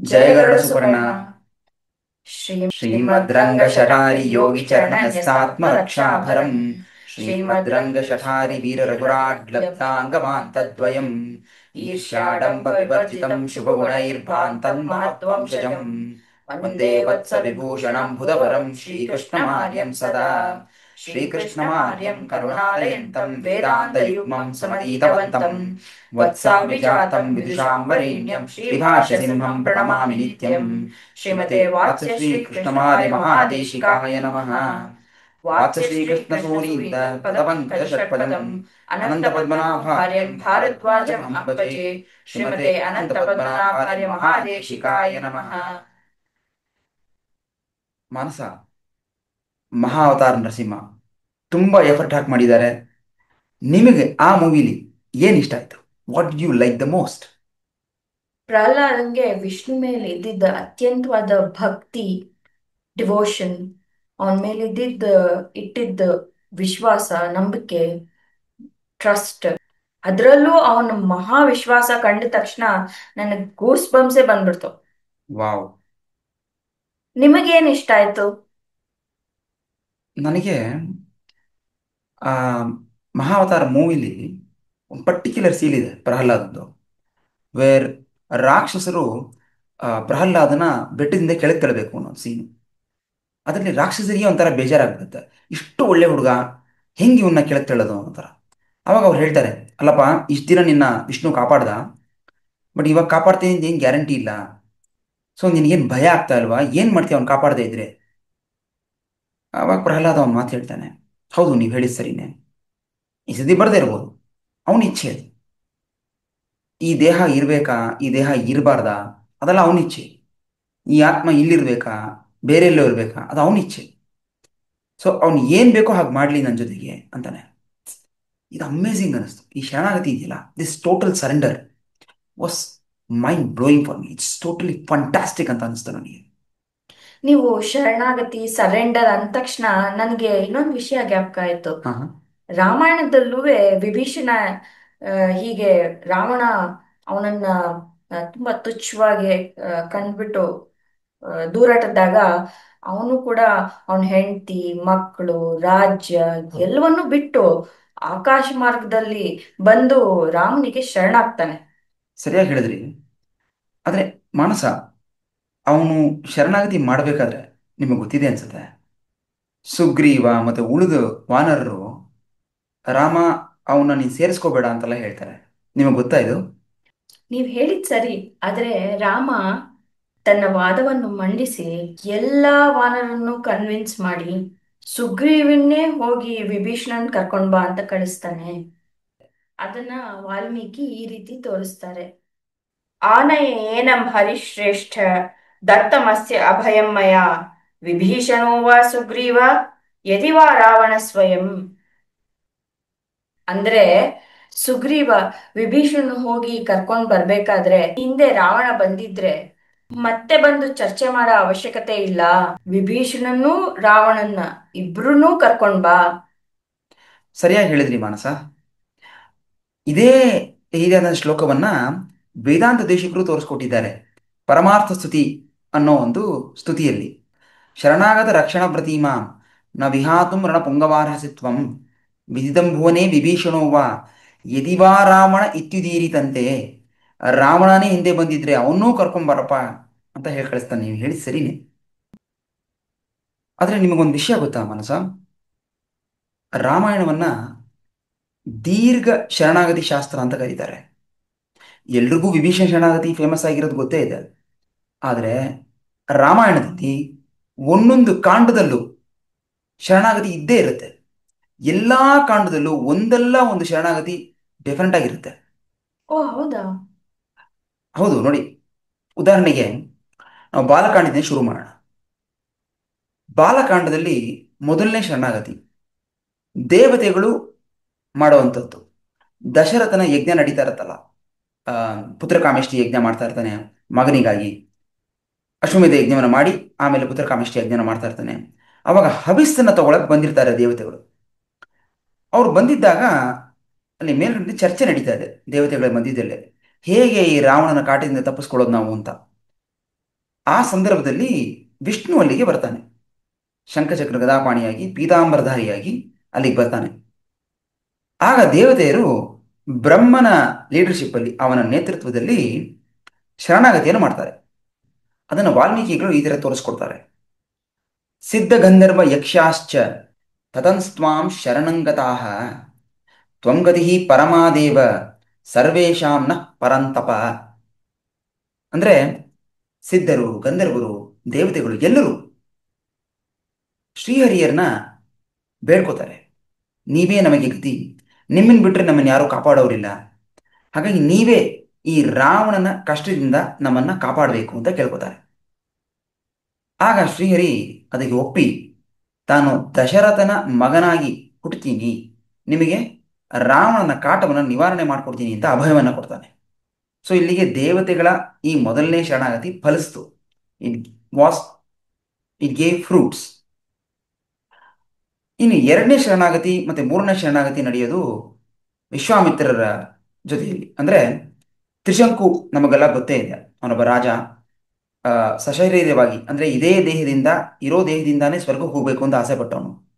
जय गरुड़ सुपर्ण। श्रीमद्रङ्गशठारि योगिचरणन्यस्तात्मरक्षाभरम् श्रीमद्रङ्गशठारि वीररघुराड्लब्धाङ्गमान् तद्वयम् ईर्ष्याडम्बविवर्जितं शुभगुणैर्भान्तन्महत्त्वंशजम् वन्दे वत्सविभूषणं बुधवरं श्रीकृष्णमार्यं सदा। श्रीकृष्णमार्यं करुणालयन्तं वेदान्तयुग्मं समतीतवन्तं वत्साम्यजातं विदुषां वरेण्यं श्रीभाष्यसिंहं प्रणमामि नित्यम्। श्रीमते वात्स्य श्रीकृष्णमार्य महादेशिकाय नमः। वात्स्य श्रीकृष्णसूरीन्द्र पदपङ्कजषट्पदम् अनन्तपद्मनाभार्यं भारद्वाजम् अम्बजे। श्रीमते अनन्तपद्मनाभार्य महादेशिकाय नमः। ಮಾನಸ, ಮಹಾವತಾರ ನರಸಿಂಹ ತುಂಬಾ ಎಫರ್ಟ್ ಹಾಕಿ ಮಾಡಿದ್ದಾರೆ. ನಿಮಗೆ ಆ ಮೂವಿಲಿ ಏನ್ ಇಷ್ಟ ಆಯ್ತು? What did you like the most? ಪ್ರಹ್ಲಾದಂಗೆ ವಿಷ್ಣು ಮೇಲೆ ಇದ್ದಿದ್ದ ಅತ್ಯಂತವಾದ ಭಕ್ತಿ, ಡಿವೋಷನ್, ಅವನ ಮೇಲೆ ಇಟ್ಟಿದ್ದ ವಿಶ್ವಾಸ, ನಂಬಿಕೆ, ಟ್ರಸ್ಟ್, ಅದರಲ್ಲೂ ಅವನ ಮಹಾ ವಿಶ್ವಾಸ ಕಂಡ ತಕ್ಷಣ ನನಗೆ ಗೂಸ್ ಬಂಸೆ ಬಂದ್ಬಿಡ್ತು. ವಾವ್. ನಿಮಗೇನ್ ಇಷ್ಟ ಆಯ್ತು? ನನಗೆ ಆ ಮಹಾವತಾರ ಮೂವಿಲಿ ಒಂದು ಪರ್ಟಿಕ್ಯುಲರ್ ಸೀಲ್ ಇದೆ ಪ್ರಹ್ಲಾದಂದು, ವೇರ್ ರಾಕ್ಷಸರು ಪ್ರಹ್ಲಾದನ ಬೆಟ್ಟದಿಂದ ಕೆಳಗೆ ತಳ್ಳಬೇಕು ಅನ್ನೋ ಸೀನ್. ಅದರಲ್ಲಿ ರಾಕ್ಷಸರಿಗೆ ಒಂಥರ ಬೇಜಾರಾಗ್ಬಿಡುತ್ತೆ. ಇಷ್ಟು ಒಳ್ಳೆ ಹುಡುಗ, ಹೆಂಗೆ ಇವನ್ನ ಕೆಳಗೆ ತಳ್ಳೋದು ಅನ್ನೋ ಥರ. ಅವಾಗ ಅವ್ರು ಹೇಳ್ತಾರೆ, ಅಲ್ಲಪ್ಪ, ಇಷ್ಟು ದಿನ ನಿನ್ನ ವಿಷ್ಣು ಕಾಪಾಡ್ದ, ಬಟ್ ಇವಾಗ ಕಾಪಾಡ್ತೀನಿ ಅಂತ ಏನು ಗ್ಯಾರಂಟಿ ಇಲ್ಲ. ಸೊ ನಿನಗೇನು ಭಯ ಆಗ್ತಾ ಇಲ್ವಾ? ಏನು ಮಾಡ್ತೀವಿ ಅವ್ನು ಕಾಪಾಡದೇ ಇದ್ರೆ? ಆವಾಗ ಪ್ರಹ್ಲಾದ ಅವನು ಮಾತು ಹೇಳ್ತಾನೆ, ಹೌದು, ನೀವು ಹೇಳಿದ ಸರಿನೇ, ಈ ಸತಿ ಬರದೇ ಇರ್ಬೋದು, ಅವನ ಇಚ್ಛೆ ಅದು. ಈ ದೇಹ ಇರಬೇಕಾ, ಈ ದೇಹ ಇರಬಾರ್ದಾ, ಅದೆಲ್ಲ ಅವನ ಇಚ್ಛೆ. ಈ ಆತ್ಮ ಇಲ್ಲಿರ್ಬೇಕಾ, ಬೇರೆ ಎಲ್ಲೋ ಇರಬೇಕಾ, ಅದು ಅವನ ಇಚ್ಛೆ. ಸೊ ಅವ್ನು ಏನು ಬೇಕೋ ಹಾಗೆ ಮಾಡಲಿ ನನ್ನ ಜೊತೆಗೆ ಅಂತಾನೆ. ಇದು ಅಮೇಝಿಂಗ್ ಅನಿಸ್ತು. ಈ ಶರಣಾಗತಿ ಇದೆಯಲ್ಲ, this total surrender was mind blowing for me. It's totally fantastic ಅಂತ ಅನಿಸ್ತು ನನಗೆ. ನೀವು ಶರಣಾಗತಿ, ಸರೆಂಡರ್ ಅಂದ ತಕ್ಷಣ ನನಗೆ ಇನ್ನೊಂದು ವಿಷಯ ಜ್ಞಾಪಕ ಆಯ್ತು. ಹಾ ಹಾ. ರಾಮಾಯಣದಲ್ಲೂ ವಿಭೀಷಣ ಹೀಗೆ ರಾವಣ ಅವನನ್ನ ತುಂಬಾ ತುಚ್ಛವಾಗಿ ಕಂಡ್ಬಿಟ್ಟು ದೂರಾಟದಾಗ, ಅವನು ಕೂಡ ಅವನ ಹೆಂಡತಿ, ಮಕ್ಕಳು, ರಾಜ್ಯ ಹೌದು, ಎಲ್ಲವನ್ನೂ ಬಿಟ್ಟು ಆಕಾಶ ಮಾರ್ಗದಲ್ಲಿ ಬಂದು ರಾಮನಿಗೆ ಶರಣಾಗ್ತಾನೆ. ಸರಿಯಾಗಿ ಹೇಳಿದ್ರಿ. ಆದರೆ ಮಾನಸ, ಅವನು ಶರಣಾಗತಿ ಮಾಡಬೇಕಾದ್ರೆ ನಿಮಗೆ ಗೊತ್ತಿದೆ ಅನ್ಸುತ್ತೆ, ಸುಗ್ರೀವ ಮತ್ತು ಉಳಿದ ವಾನರರು ರಾಮ ಅವನ್ನ ನೀನು ಸೇರಿಸ್ಕೋಬೇಡ ಅಂತೆಲ್ಲ ಹೇಳ್ತಾರೆ. ನಿಮಗೆ ಗೊತ್ತಾ ಇದು? ನೀವ್ ಹೇಳಿದ್ ಸರಿ, ಆದ್ರೆ ರಾಮ ತನ್ನ ವಾದವನ್ನು ಮಂಡಿಸಿ ಎಲ್ಲಾ ವಾನರನ್ನು ಕನ್ವಿನ್ಸ್ ಮಾಡಿ ಸುಗ್ರೀವನ್ನೇ ಹೋಗಿ ವಿಭೀಷಣನ್ ಕರ್ಕೊಂಡ್ ಬಾ ಅಂತ ಕಳಿಸ್ತಾನೆ. ಅದನ್ನ ವಾಲ್ಮೀಕಿ ಈ ರೀತಿ ತೋರಿಸ್ತಾರೆ. ಆನಯೇನಂ ಹರಿಶ್ರೇಷ್ಠ ದತ್ತಮಸ್ಯ ಅಭಯಂ ಮಯ ವಿಭೀಷಣೋ ವಾ ಸುಗ್ರೀವ ಯದಿ ವಾ ರಾವಣ ಸ್ವಯಂ. ಅಂದ್ರೆ ಸುಗ್ರೀವ ವಿಭೀಷಣ ಹೋಗಿ ಕರ್ಕೊಂಡ್ ಬರ್ಬೇಕಾದ್ರೆ ಹಿಂದೆ ರಾವಣ ಬಂದಿದ್ರೆ ಮತ್ತೆ ಬಂದು ಚರ್ಚೆ ಮಾಡೋ ಅವಶ್ಯಕತೆ ಇಲ್ಲ, ವಿಭೀಷಣನ್ನೂ ರಾವಣನ್ನ ಇಬ್ರನ್ನೂ ಕರ್ಕೊಂಡ್ ಬಾ. ಸರಿಯಾಗಿ ಹೇಳಿದ್ರಿ ಮಾನಸ. ಇದೇ ಹಿರಿಯಾದ ಶ್ಲೋಕವನ್ನ ವೇದಾಂತ ದೇಶಿಕರು ತೋರಿಸ್ಕೊಟ್ಟಿದ್ದಾರೆ. ಪರಮಾರ್ಥ ಸ್ತುತಿ ಅನ್ನೋ ಒಂದು ಸ್ತುತಿಯಲ್ಲಿ, ಶರಣಾಗತ ರಕ್ಷಣ ಪ್ರತಿಮಾಂ ನ ವಿಹಾತುಂ ರಣ ಪುಂಗವಾರ್ಹಸಿತ್ವಂ ವಿದಿತಂ ಭುವನೇ ವಿಭೀಷಣೋ ವಾ ಯದಿವಾ ರಾವಣ ಇತ್ಯುದೀರಿತಂತೆ. ರಾವಣನೇ ಹಿಂದೆ ಬಂದಿದ್ರೆ ಅವನ್ನೂ ಕರ್ಕೊಂಬರಪ್ಪ ಅಂತ ಹೇಳಿ ಕಳಿಸ್ತಾನೆ. ನೀವು ಹೇಳಿ ಸರಿನೇ. ಆದರೆ ನಿಮಗೊಂದು ವಿಷಯ ಗೊತ್ತಾ ಮನಸ? ರಾಮಾಯಣವನ್ನ ದೀರ್ಘ ಶರಣಾಗತಿ ಶಾಸ್ತ್ರ ಅಂತ ಕರೀತಾರೆ. ಎಲ್ರಿಗೂ ವಿಭೀಷಣ ಶರಣಾಗತಿ ಫೇಮಸ್ ಆಗಿರೋದು ಗೊತ್ತೇ ಇದೆ. ಆದರೆ ರಾಮಾಯಣದಲ್ಲಿ ಒಂದೊಂದು ಕಾಂಡದಲ್ಲೂ ಶರಣಾಗತಿ ಇದ್ದೇ ಇರುತ್ತೆ. ಎಲ್ಲಾ ಕಾಂಡದಲ್ಲೂ ಒಂದಲ್ಲ ಒಂದು ಶರಣಾಗತಿ ಡಿಫರೆಂಟ್ ಆಗಿರುತ್ತೆ. ಓ ಹೌದಾ? ಹೌದು, ನೋಡಿ, ಉದಾಹರಣೆಗೆ ನಾವು ಬಾಲಕಾಂಡದಿಂದ ಶುರು ಮಾಡೋಣ. ಬಾಲಕಾಂಡದಲ್ಲಿ ಮೊದಲನೇ ಶರಣಾಗತಿ ದೇವತೆಗಳು ಮಾಡುವಂಥದ್ದು. ದಶರಥನ ಯಜ್ಞ ನಡೀತಾ ಇರತ್ತಲ್ಲ, ಆ, ಪುತ್ರಕಾಮೇಷ್ಟಿ ಯಜ್ಞ ಮಾಡ್ತಾ ಇರ್ತಾನೆ ಮಗನಿಗಾಗಿ. ಅಶ್ವಮೇಧ ಯಜ್ಞವನ್ನು ಮಾಡಿ ಆಮೇಲೆ ಪುತ್ರಕಾಮೇಷ್ಟಿ ಯಜ್ಞನ ಮಾಡ್ತಾ ಇರ್ತಾನೆ. ಅವಾಗ ಹವಿಸ್ಸನ್ನ ತಗೊಳಕ್ ಬಂದಿರ್ತಾರೆ ದೇವತೆಗಳು. ಅವ್ರು ಬಂದಿದ್ದಾಗ ಅಲ್ಲಿ ಮೇಲ್ಗಡೆ ಚರ್ಚೆ ನಡೀತಾ ಇದೆ ದೇವತೆಗಳ ಮಧ್ಯದಲ್ಲೇ, ಹೇಗೆ ಈ ರಾವಣನ ಕಾಟದಿಂದ ತಪ್ಪಿಸ್ಕೊಳ್ಳೋದು ನಾವು ಅಂತ. ಆ ಸಂದರ್ಭದಲ್ಲಿ ವಿಷ್ಣು ಅಲ್ಲಿಗೆ ಬರ್ತಾನೆ, ಶಂಖಚಕ್ರ ಗದಾಪಾಣಿಯಾಗಿ ಪೀತಾಂಬರಧಾರಿಯಾಗಿ ಅಲ್ಲಿಗೆ ಬರ್ತಾನೆ. ಆಗ ದೇವತೆಯರು ಬ್ರಹ್ಮನ ಲೀಡರ್ಶಿಪ್ ಅಲ್ಲಿ, ಅವನ ನೇತೃತ್ವದಲ್ಲಿ ಶರಣಾಗತಿಯನ್ನು ಮಾಡ್ತಾರೆ. ಅದನ್ನು ವಾಲ್ಮೀಕಿಗಳು ಈ ತರ ತೋರಿಸ್ಕೊಡ್ತಾರೆ. ಸಿದ್ಧ ಗಂಧರ್ವ ಯಕ್ಷಾಶ್ಚ ತತನ್ಸ್ತ್ವಾಂ ಶರಣಂಗತಾಹ ತ್ವಂ ಗತಿ ಪರಮಾದೇವ ಸರ್ವೇಷಾಂ ನಃ ಪರಂತಪ. ಅಂದ್ರೆ ಸಿದ್ಧರು, ಗಂಧರ್ವರು, ದೇವತೆಗಳು ಎಲ್ಲರೂ ಶ್ರೀಹರಿಯರನ್ನ ಬೇಡ್ಕೋತಾರೆ, ನೀವೇ ನಮಗೆ ಗತಿ, ನಿಮ್ಮನ್ನು ಬಿಟ್ಟರೆ ನಮ್ಮನ್ನು ಯಾರೂ ಕಾಪಾಡೋರಿಲ್ಲ, ಹಾಗಾಗಿ ನೀವೇ ಈ ರಾವಣನ ಕಷ್ಟದಿಂದ ನಮ್ಮನ್ನ ಕಾಪಾಡಬೇಕು ಅಂತ ಕೇಳ್ಕೊತಾರೆ. ಆಗ ಶ್ರೀಹರಿ ಅದಕ್ಕೆ ಒಪ್ಪಿ, ತಾನು ದಶರಥನ ಮಗನಾಗಿ ಹುಟ್ಟುತ್ತೀನಿ, ನಿಮಗೆ ರಾವಣನ ಕಾಟವನ್ನು ನಿವಾರಣೆ ಮಾಡಿಕೊಡ್ತೀನಿ ಅಂತ ಅಭಯವನ್ನು ಕೊಡ್ತಾನೆ. ಸೊ ಇಲ್ಲಿಗೆ ದೇವತೆಗಳ ಈ ಮೊದಲನೇ ಶರಣಾಗತಿ ಫಲಿಸ್ತು. It was it gave fruits. ಇನ್ನು ಎರಡನೇ ಶರಣಾಗತಿ ಮತ್ತೆ ಮೂರನೇ ಶರಣಾಗತಿ ನಡೆಯೋದು ವಿಶ್ವಾಮಿತ್ರರ ಜೊತೆಯಲ್ಲಿ. ಅಂದ್ರೆ ತ್ರಿಶಂಕು ನಮಗೆಲ್ಲ ಗೊತ್ತೇ ಇದೆ, ಅವನೊಬ್ಬ ರಾಜ. ಆ, ಸಶರೀರವಾಗಿ ಅಂದ್ರೆ ಇದೇ ದೇಹದಿಂದ, ಇರೋ ದೇಹದಿಂದಾನೇ ಸ್ವರ್ಗಕ್ಕೆ ಹೋಗ್ಬೇಕು ಅಂತ ಆಸೆ ಪಟ್ಟವನು.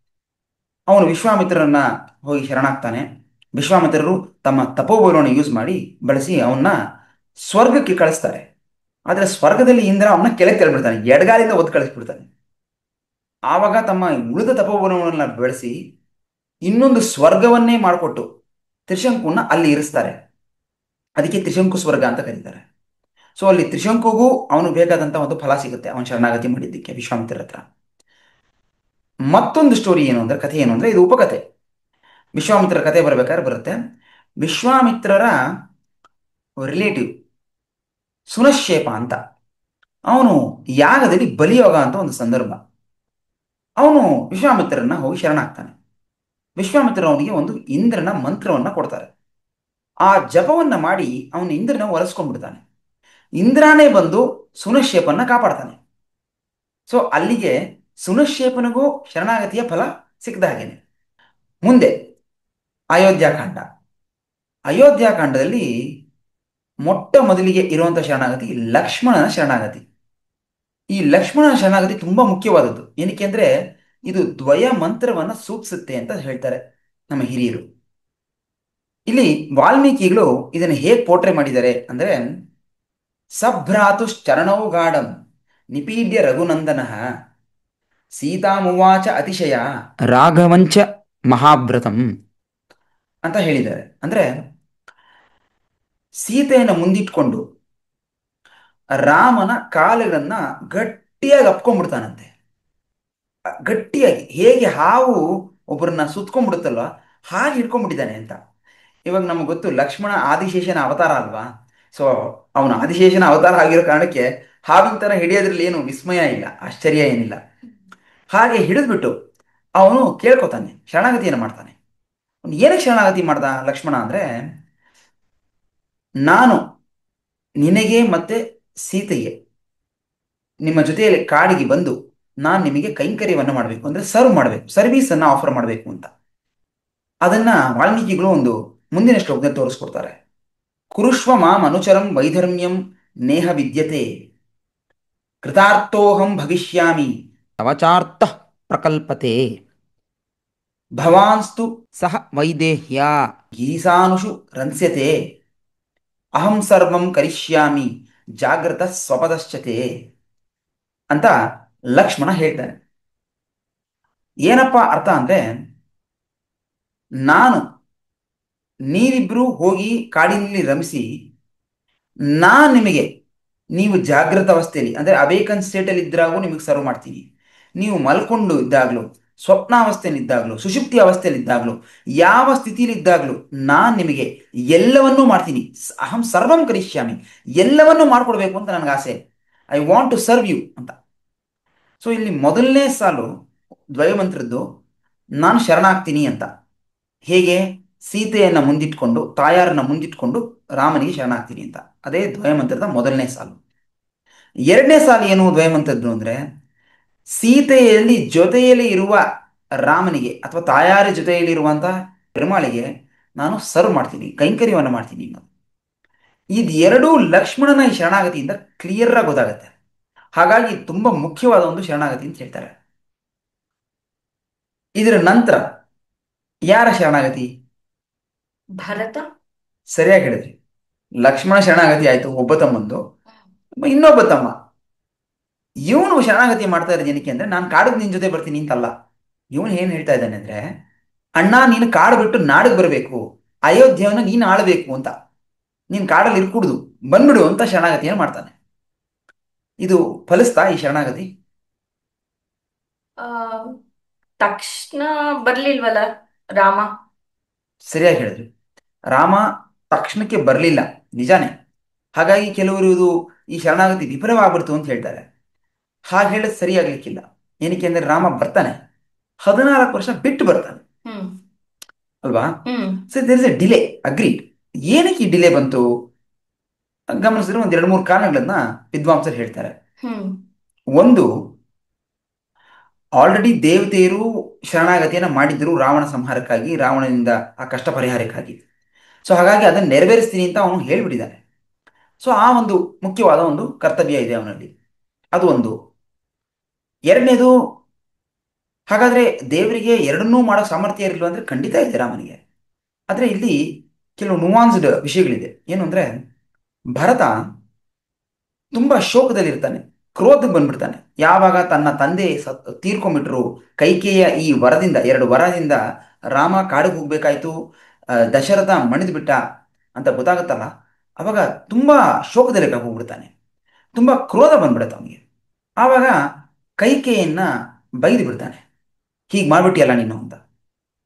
ಅವನು ವಿಶ್ವಾಮಿತ್ರರನ್ನ ಹೋಗಿ ಶರಣಾಗ್ತಾನೆ. ವಿಶ್ವಾಮಿತ್ರರು ತಮ್ಮ ತಪೋಬಲವನ್ನು ಯೂಸ್ ಮಾಡಿ ಬಳಸಿ ಅವನ್ನ ಸ್ವರ್ಗಕ್ಕೆ ಕಳಿಸ್ತಾರೆ. ಆದ್ರೆ ಸ್ವರ್ಗದಲ್ಲಿ ಇಂದ್ರ ಅವನ್ನ ಕೆಳಗೆ ತಳ್ಳಿಬಿಡ್ತಾನೆ, ಎಡಗಾಲಿಂದ ಒದ್ದು ಕಳಿಸ್ಬಿಡ್ತಾನೆ. ಆವಾಗ ತಮ್ಮ ಉಳಿದ ತಪೋಬಲವನ್ನ ಬೆಳೆಸಿ ಇನ್ನೊಂದು ಸ್ವರ್ಗವನ್ನೇ ಮಾಡಿಕೊಟ್ಟು ತ್ರಿಶಂಕುನ ಅಲ್ಲಿ ಇರಿಸ್ತಾರೆ. ಅದಕ್ಕೆ ತ್ರಿಶಂಕು ಸ್ವರ್ಗ ಅಂತ ಕರೀತಾರೆ. ಸೊ ಅಲ್ಲಿ ತ್ರಿಶಂಕುಗೂ ಅವನು ಬೇಕಾದಂತ ಒಂದು ಫಲ ಸಿಗುತ್ತೆ, ಅವನ ಶರಣಾಗತಿ ಮಾಡಿದ್ದಕ್ಕೆ ವಿಶ್ವಾಮಿತ್ರ ಹತ್ರ. ಮತ್ತೊಂದು ಸ್ಟೋರಿ ಏನು ಅಂದ್ರೆ, ಕಥೆ ಏನು ಅಂದ್ರೆ, ಇದು ಉಪಕಥೆ. ವಿಶ್ವಾಮಿತ್ರರ ಕಥೆ ಬರ್ಬೇಕಾದ್ರೆ ಬರುತ್ತೆ. ವಿಶ್ವಾಮಿತ್ರರ ರಿಲೇಟಿವ್ ಸುನಶ್ಶೇಪ ಅಂತ, ಅವನು ಯಾಗದಲ್ಲಿ ಬಲಿಯೋಗ ಅಂತ ಒಂದು ಸಂದರ್ಭ. ಅವನು ವಿಶ್ವಾಮಿತ್ರರನ್ನ ಹೋಗಿ ಶರಣಾಗ್ತಾನೆ. ವಿಶ್ವಾಮಿತ್ರ ಅವನಿಗೆ ಒಂದು ಇಂದ್ರನ ಮಂತ್ರವನ್ನ ಕೊಡ್ತಾರೆ. ಆ ಜಪವನ್ನ ಮಾಡಿ ಅವನು ಇಂದ್ರನ ಒರೆಸ್ಕೊಂಡ್ಬಿಡ್ತಾನೆ. ಇಂದ್ರನೇ ಬಂದು ಸುನಶ್ಶೇಪನ್ನ ಕಾಪಾಡ್ತಾನೆ. ಸೊ ಅಲ್ಲಿಗೆ ಸುನಶ್ಶೇಪನಿಗೂ ಶರಣಾಗತಿಯ ಫಲ ಸಿಕ್ಕದ ಹಾಗೇನೆ. ಮುಂದೆ ಅಯೋಧ್ಯಾಕಾಂಡ. ಅಯೋಧ್ಯಾಕಾಂಡದಲ್ಲಿ ಮೊಟ್ಟ ಮೊದಲಿಗೆ ಇರುವಂತ ಶರಣಾಗತಿ ಲಕ್ಷ್ಮಣನ ಶರಣಾಗತಿ. ಈ ಲಕ್ಷ್ಮಣನ ಶರಣಾಗತಿ ತುಂಬಾ ಮುಖ್ಯವಾದದ್ದು. ಏನಕ್ಕೆ ಅಂದ್ರೆ ಇದು ದ್ವಯ ಮಂತ್ರವನ್ನ ಸೂಚಿಸುತ್ತೆ ಅಂತ ಹೇಳ್ತಾರೆ ನಮ್ಮ ಹಿರಿಯರು. ಇಲ್ಲಿ ವಾಲ್ಮೀಕಿಗಳು ಇದನ್ನು ಹೇಗೆ ಪೋಟ್ರೆ ಮಾಡಿದ್ದಾರೆ ಅಂದ್ರೆ, ಸಭ್ರಾತುಶ್ಚರಣೌ ಗಾಢಂ ನಿಪೀಡ್ಯ ರಘುನಂದನ ಸೀತಾಮುವಾಚ ಅತಿಶಯ ರಾಘವಂಚ ಮಹಾಭ್ರತಂ ಅಂತ ಹೇಳಿದ್ದಾರೆ. ಅಂದ್ರೆ ಸೀತೆಯನ್ನು ಮುಂದಿಟ್ಕೊಂಡು ರಾಮನ ಕಾಲುಗಳನ್ನ ಗಟ್ಟಿಯಾಗಿ ಅಪ್ಕೊಂಡ್ಬಿಡ್ತಾನಂತೆ. ಗಟ್ಟಿಯಾಗಿ, ಹೇಗೆ ಹಾವು ಒಬ್ಬರನ್ನ ಸುತ್ಕೊಂಡ್ಬಿಡುತ್ತಲ್ವ ಹಾಗೆ ಹಿಡ್ಕೊಂಡ್ಬಿಟ್ಟಿದ್ದಾನೆ ಅಂತ. ಇವಾಗ ನಮ್ಗೆ ಗೊತ್ತು, ಲಕ್ಷ್ಮಣ ಆದಿಶೇಷನ ಅವತಾರ ಅಲ್ವಾ. ಸೊ ಅವನು ಆದಿಶೇಷನ ಅವತಾರ ಆಗಿರೋ ಕಾರಣಕ್ಕೆ ಹಾವಿನ ತರ ಹಿಡಿಯೋದ್ರಲ್ಲಿ ಏನು ವಿಸ್ಮಯ ಇಲ್ಲ, ಆಶ್ಚರ್ಯ ಏನಿಲ್ಲ. ಹಾಗೆ ಹಿಡಿದ್ಬಿಟ್ಟು ಅವನು ಕೇಳ್ಕೊತಾನೆ, ಶರಣಾಗತಿಯನ್ನು ಮಾಡ್ತಾನೆ. ಅವ್ನು ಏನಕ್ಕೆ ಶರಣಾಗತಿ ಮಾಡ್ದ ಲಕ್ಷ್ಮಣ ಅಂದ್ರೆ, ನಾನು ನಿನಗೆ ಮತ್ತೆ ಸೀತೆಗೆ ನಿಮ್ಮ ಜೊತೆಯಲ್ಲಿ ಕಾಡಿಗೆ ಬಂದು ನಾನು ನಿಮಗೆ ಕೈಂಕರ್ಯವನ್ನು ಮಾಡಬೇಕು, ಅಂದ್ರೆ ಸರ್ವ್ ಮಾಡಬೇಕು, ಸರ್ವಿಸ್ ಅನ್ನ ಆಫರ್ ಮಾಡಬೇಕು ಅಂತ. ಅದನ್ನ ವಾಲ್ಮೀಕಿಗಳು ಒಂದು ಮುಂದಿನ ಶ್ಲೋಕದಲ್ಲಿ ತೋರಿಸ್ಕೊಡ್ತಾರೆ. ಕುರುಷ್ವ ಮಾಂ ಅನುಚರಂ ವೈಧರ್ಮ್ಯಂ ನೇಹ ವಿದ್ಯತೆ ಕೃತಾರ್ಥೋಹಂ ಭವಿಷ್ಯಾಮಿ ತವಚಾರ್ಥ ಪ್ರಕಲ್ಪತೆ ಭವಾನ್ಸ್ತು ಸಹ ವೈದೇಹ್ಯ ಗೀಸಾನುಷು ರಂಸ್ಯತೆ ಅಹಂ ಸರ್ವಂ ಕರಿಷ್ಯಾಮಿ ಜಾಗೃತ ಸ್ವಪದಶ್ಚತೆ ಅಂತ ಲಕ್ಷ್ಮಣ ಹೇಳ್ತಾನೆ. ಏನಪ್ಪಾ ಅರ್ಥ ಅಂದ್ರೆ, ನಾನು ನೀವಿಬ್ರು ಹೋಗಿ ಕಾಡಿನಲ್ಲಿ ರಮಿಸಿ, ನಾನ್ ನಿಮಗೆ, ನೀವು ಜಾಗೃತ ಅವಸ್ಥೆಯಲ್ಲಿ ಅಂದ್ರೆ ಅವೇಕನ್ ಸ್ಟೇಟಲ್ಲಿ ಇದ್ದಾಗೂ ನಿಮಗೆ ಸರ್ವ್ ಮಾಡ್ತೀನಿ. ನೀವು ಮಲ್ಕೊಂಡು ಇದ್ದಾಗ್ಲೂ, ಸ್ವಪ್ನಾವಸ್ಥೆಯಲ್ಲಿ ಇದ್ದಾಗ್ಲೂ, ಸುಷುಪ್ತಿ ಅವಸ್ಥೆಯಲ್ಲಿ ಇದ್ದಾಗ್ಲೂ, ಯಾವ ಸ್ಥಿತಿಯಲ್ಲಿ ಇದ್ದಾಗ್ಲೂ ನಾನ್ ನಿಮಗೆ ಎಲ್ಲವನ್ನೂ ಮಾಡ್ತೀನಿ. ಅಹಂ ಸರ್ವಂ ಕರಿಷ್ಯಾಮಿ, ಎಲ್ಲವನ್ನೂ ಮಾಡ್ಕೊಡ್ಬೇಕು ಅಂತ ನನಗೆ ಆಸೆ. I want to serve you ಅಂತ. ಸೊ ಇಲ್ಲಿ ಮೊದಲನೇ ಸಾಲು ದ್ವಯಮಂತ್ರದ್ದು, ನಾನು ಶರಣಾಗ್ತೀನಿ ಅಂತ. ಹೇಗೆ? ಸೀತೆಯನ್ನ ಮುಂದಿಟ್ಕೊಂಡು, ತಾಯಾರನ್ನ ಮುಂದಿಟ್ಕೊಂಡು ರಾಮನಿಗೆ ಶರಣಾಗ್ತೀನಿ ಅಂತ. ಅದೇ ದ್ವಯಮಂತ್ರದ ಮೊದಲನೇ ಸಾಲು. ಎರಡನೇ ಸಾಲು ಏನು ದ್ವಯಮಂತ್ರದ್ದು ಅಂದ್ರೆ, ಸೀತೆಯಲ್ಲಿ ಜೊತೆಯಲ್ಲಿ ಇರುವ ರಾಮನಿಗೆ ಅಥವಾ ತಾಯಾರ ಜೊತೆಯಲ್ಲಿ ಇರುವಂತಹ ಪೆರುಮಾಳಿಗೆ ನಾನು ಸರ್ವ್ ಮಾಡ್ತೀನಿ, ಕೈಂಕರ್ಯವನ್ನು ಮಾಡ್ತೀನಿ ಅನ್ನೋದು. ಇದೆರಡೂ ಲಕ್ಷ್ಮಣನ ಈ ಶರಣಾಗತಿಯಿಂದ ಕ್ಲಿಯರ್ ಆಗಿ ಗೊತ್ತಾಗತ್ತೆ. ಹಾಗಾಗಿ ತುಂಬಾ ಮುಖ್ಯವಾದ ಒಂದು ಶರಣಾಗತಿ ಅಂತ ಹೇಳ್ತಾರೆ. ಇದರ ನಂತರ ಯಾರ ಶರಣಾಗತಿ? ಭರತ. ಸರಿಯಾಗಿ ಹೇಳಿದ್ರಿ. ಲಕ್ಷ್ಮಣ ಶರಣಾಗತಿ ಆಯ್ತು, ಒಬ್ಬ ತಮ್ಮಂದು. ಇನ್ನೊಬ್ಬ ತಮ್ಮ, ಇವನು ಶರಣಾಗತಿ ಮಾಡ್ತಾ ಇರೋದು ಏನಕ್ಕೆ ಅಂದ್ರೆ, ನಾನು ಕಾಡಿಗೆ ನಿನ್ ಜೊತೆ ಬರ್ತೀನಿ ಅಂತಲ್ಲ. ಇವನು ಏನ್ ಹೇಳ್ತಾ ಇದ್ದಾನೆ ಅಂದ್ರೆ, ಅಣ್ಣ ನೀನು ಕಾಡು ಬಿಟ್ಟು ನಾಡಿಗೆ ಬರಬೇಕು, ಅಯೋಧ್ಯೆಯನ್ನು ನೀನು ಆಳ್ಬೇಕು ಅಂತ. ನೀನ್ ಕಾಡಲ್ಲಿ ಇರ್ಕೂಡ್ದು, ಬಂದ್ಬಿಡು ಅಂತ ಶರಣಾಗತಿಯನ್ನು ಮಾಡ್ತಾನೆ. ಇದು ಫಲಿಸ್ತಾ ಈ ಶರಣಾಗತಿ? ಆ ತಕ್ಷಣ ಬರ್ಲಿಲ್ವಲ್ಲ ರಾಮ. ಸರಿಯಾಗಿ ಹೇಳಿದ್ರಿ. ರಾಮ ತಕ್ಷಣಕ್ಕೆ ಬರಲಿಲ್ಲ, ನಿಜಾನೇ. ಹಾಗಾಗಿ ಕೆಲವರು ಇದು ಈ ಶರಣಾಗತಿ ವಿಫಲವಾಗ್ಬಿಡ್ತು ಅಂತ ಹೇಳ್ತಾರೆ. ಹಾಗೆ ಹೇಳೋದು ಸರಿಯಾಗ್ಲಿಕ್ಕಿಲ್ಲ. ಏನಕ್ಕೆ ಅಂದ್ರೆ ರಾಮ ಬರ್ತಾನೆ, 14 ವರ್ಷ ಬಿಟ್ಟು ಬರ್ತಾನೆ, ಹ್ಮ್. ಅಲ್ವಾ? ಹ್ಮ್. So there is a delay, agree. ಏನಕ್ಕೆ ಈ ಡಿಲೇ ಬಂತು? ಗಮನಿಸಿದ್ರೆ ಒಂದ್ 2-3 ಕಾರಣಗಳನ್ನ ವಿದ್ವಾಂಸರು ಹೇಳ್ತಾರೆ. ಹ್ಮ್. ಒಂದು, ಆಲ್ರೆಡಿ ದೇವತೆಯರು ಶರಣಾಗತಿಯನ್ನ ಮಾಡಿದ್ರು ರಾವಣ ಸಂಹಾರಕ್ಕಾಗಿ, ರಾವಣನಿಂದ ಆ ಕಷ್ಟ ಪರಿಹಾರಕ್ಕಾಗಿ. ಸೊ ಹಾಗಾಗಿ ಅದನ್ನು ನೆರವೇರಿಸ್ತೀನಿ ಅಂತ ಅವನು ಹೇಳ್ಬಿಟ್ಟಿದ್ದಾನೆ. ಸೊ ಆ ಒಂದು ಮುಖ್ಯವಾದ ಒಂದು ಕರ್ತವ್ಯ ಇದೆ ಅವನಲ್ಲಿ. ಅದು ಒಂದು. ಎರಡನೇದು, ಹಾಗಾದ್ರೆ ದೇವರಿಗೆ ಎರಡನ್ನೂ ಮಾಡೋ ಸಾಮರ್ಥ್ಯ ಇರಲಿಲ್ಲ ಅಂದ್ರೆ ಖಂಡಿತ ಇದೆ ರಾಮನಿಗೆ. ಆದ್ರೆ ಇಲ್ಲಿ ಕೆಲವು ನುವಾನ್ಸ್ಡ್ ವಿಷಯಗಳಿದೆ. ಏನು ಅಂದ್ರೆ, ಭರತ ತುಂಬಾ ಶೋಕದಲ್ಲಿರ್ತಾನೆ, ಕ್ರೋಧಕ್ಕೆ ಬಂದ್ಬಿಡ್ತಾನೆ. ಯಾವಾಗ ತನ್ನ ತಂದೆ ತೀರ್ಕೊಂಡ್ಬಿಟ್ರು, ಕೈಕೇಯ ಈ ವರದಿಂದ, 2 ವರದಿಂದ ರಾಮ ಕಾಡಿಗೆ ಹೋಗ್ಬೇಕಾಯ್ತು, ದಶರಥ ಮಣಿದು ಬಿಟ್ಟ ಅಂತ ಗೊತ್ತಾಗುತ್ತಲ್ಲ, ಅವಾಗ ತುಂಬಾ ಶೋಕದಲ್ಲಿ ಹೋಗ್ಬಿಡ್ತಾನೆ. ತುಂಬಾ ಕ್ರೋಧ ಬಂದ್ಬಿಡುತ್ತೆ ಅವನಿಗೆ. ಆವಾಗ ಕೈಕೇಯನ್ನ ಬೈದು ಬಿಡ್ತಾನೆ, ಹೀಗೆ ಮಾಡ್ಬಿಟ್ಟಿಯಲ್ಲ ನೀನು ಅಂತ.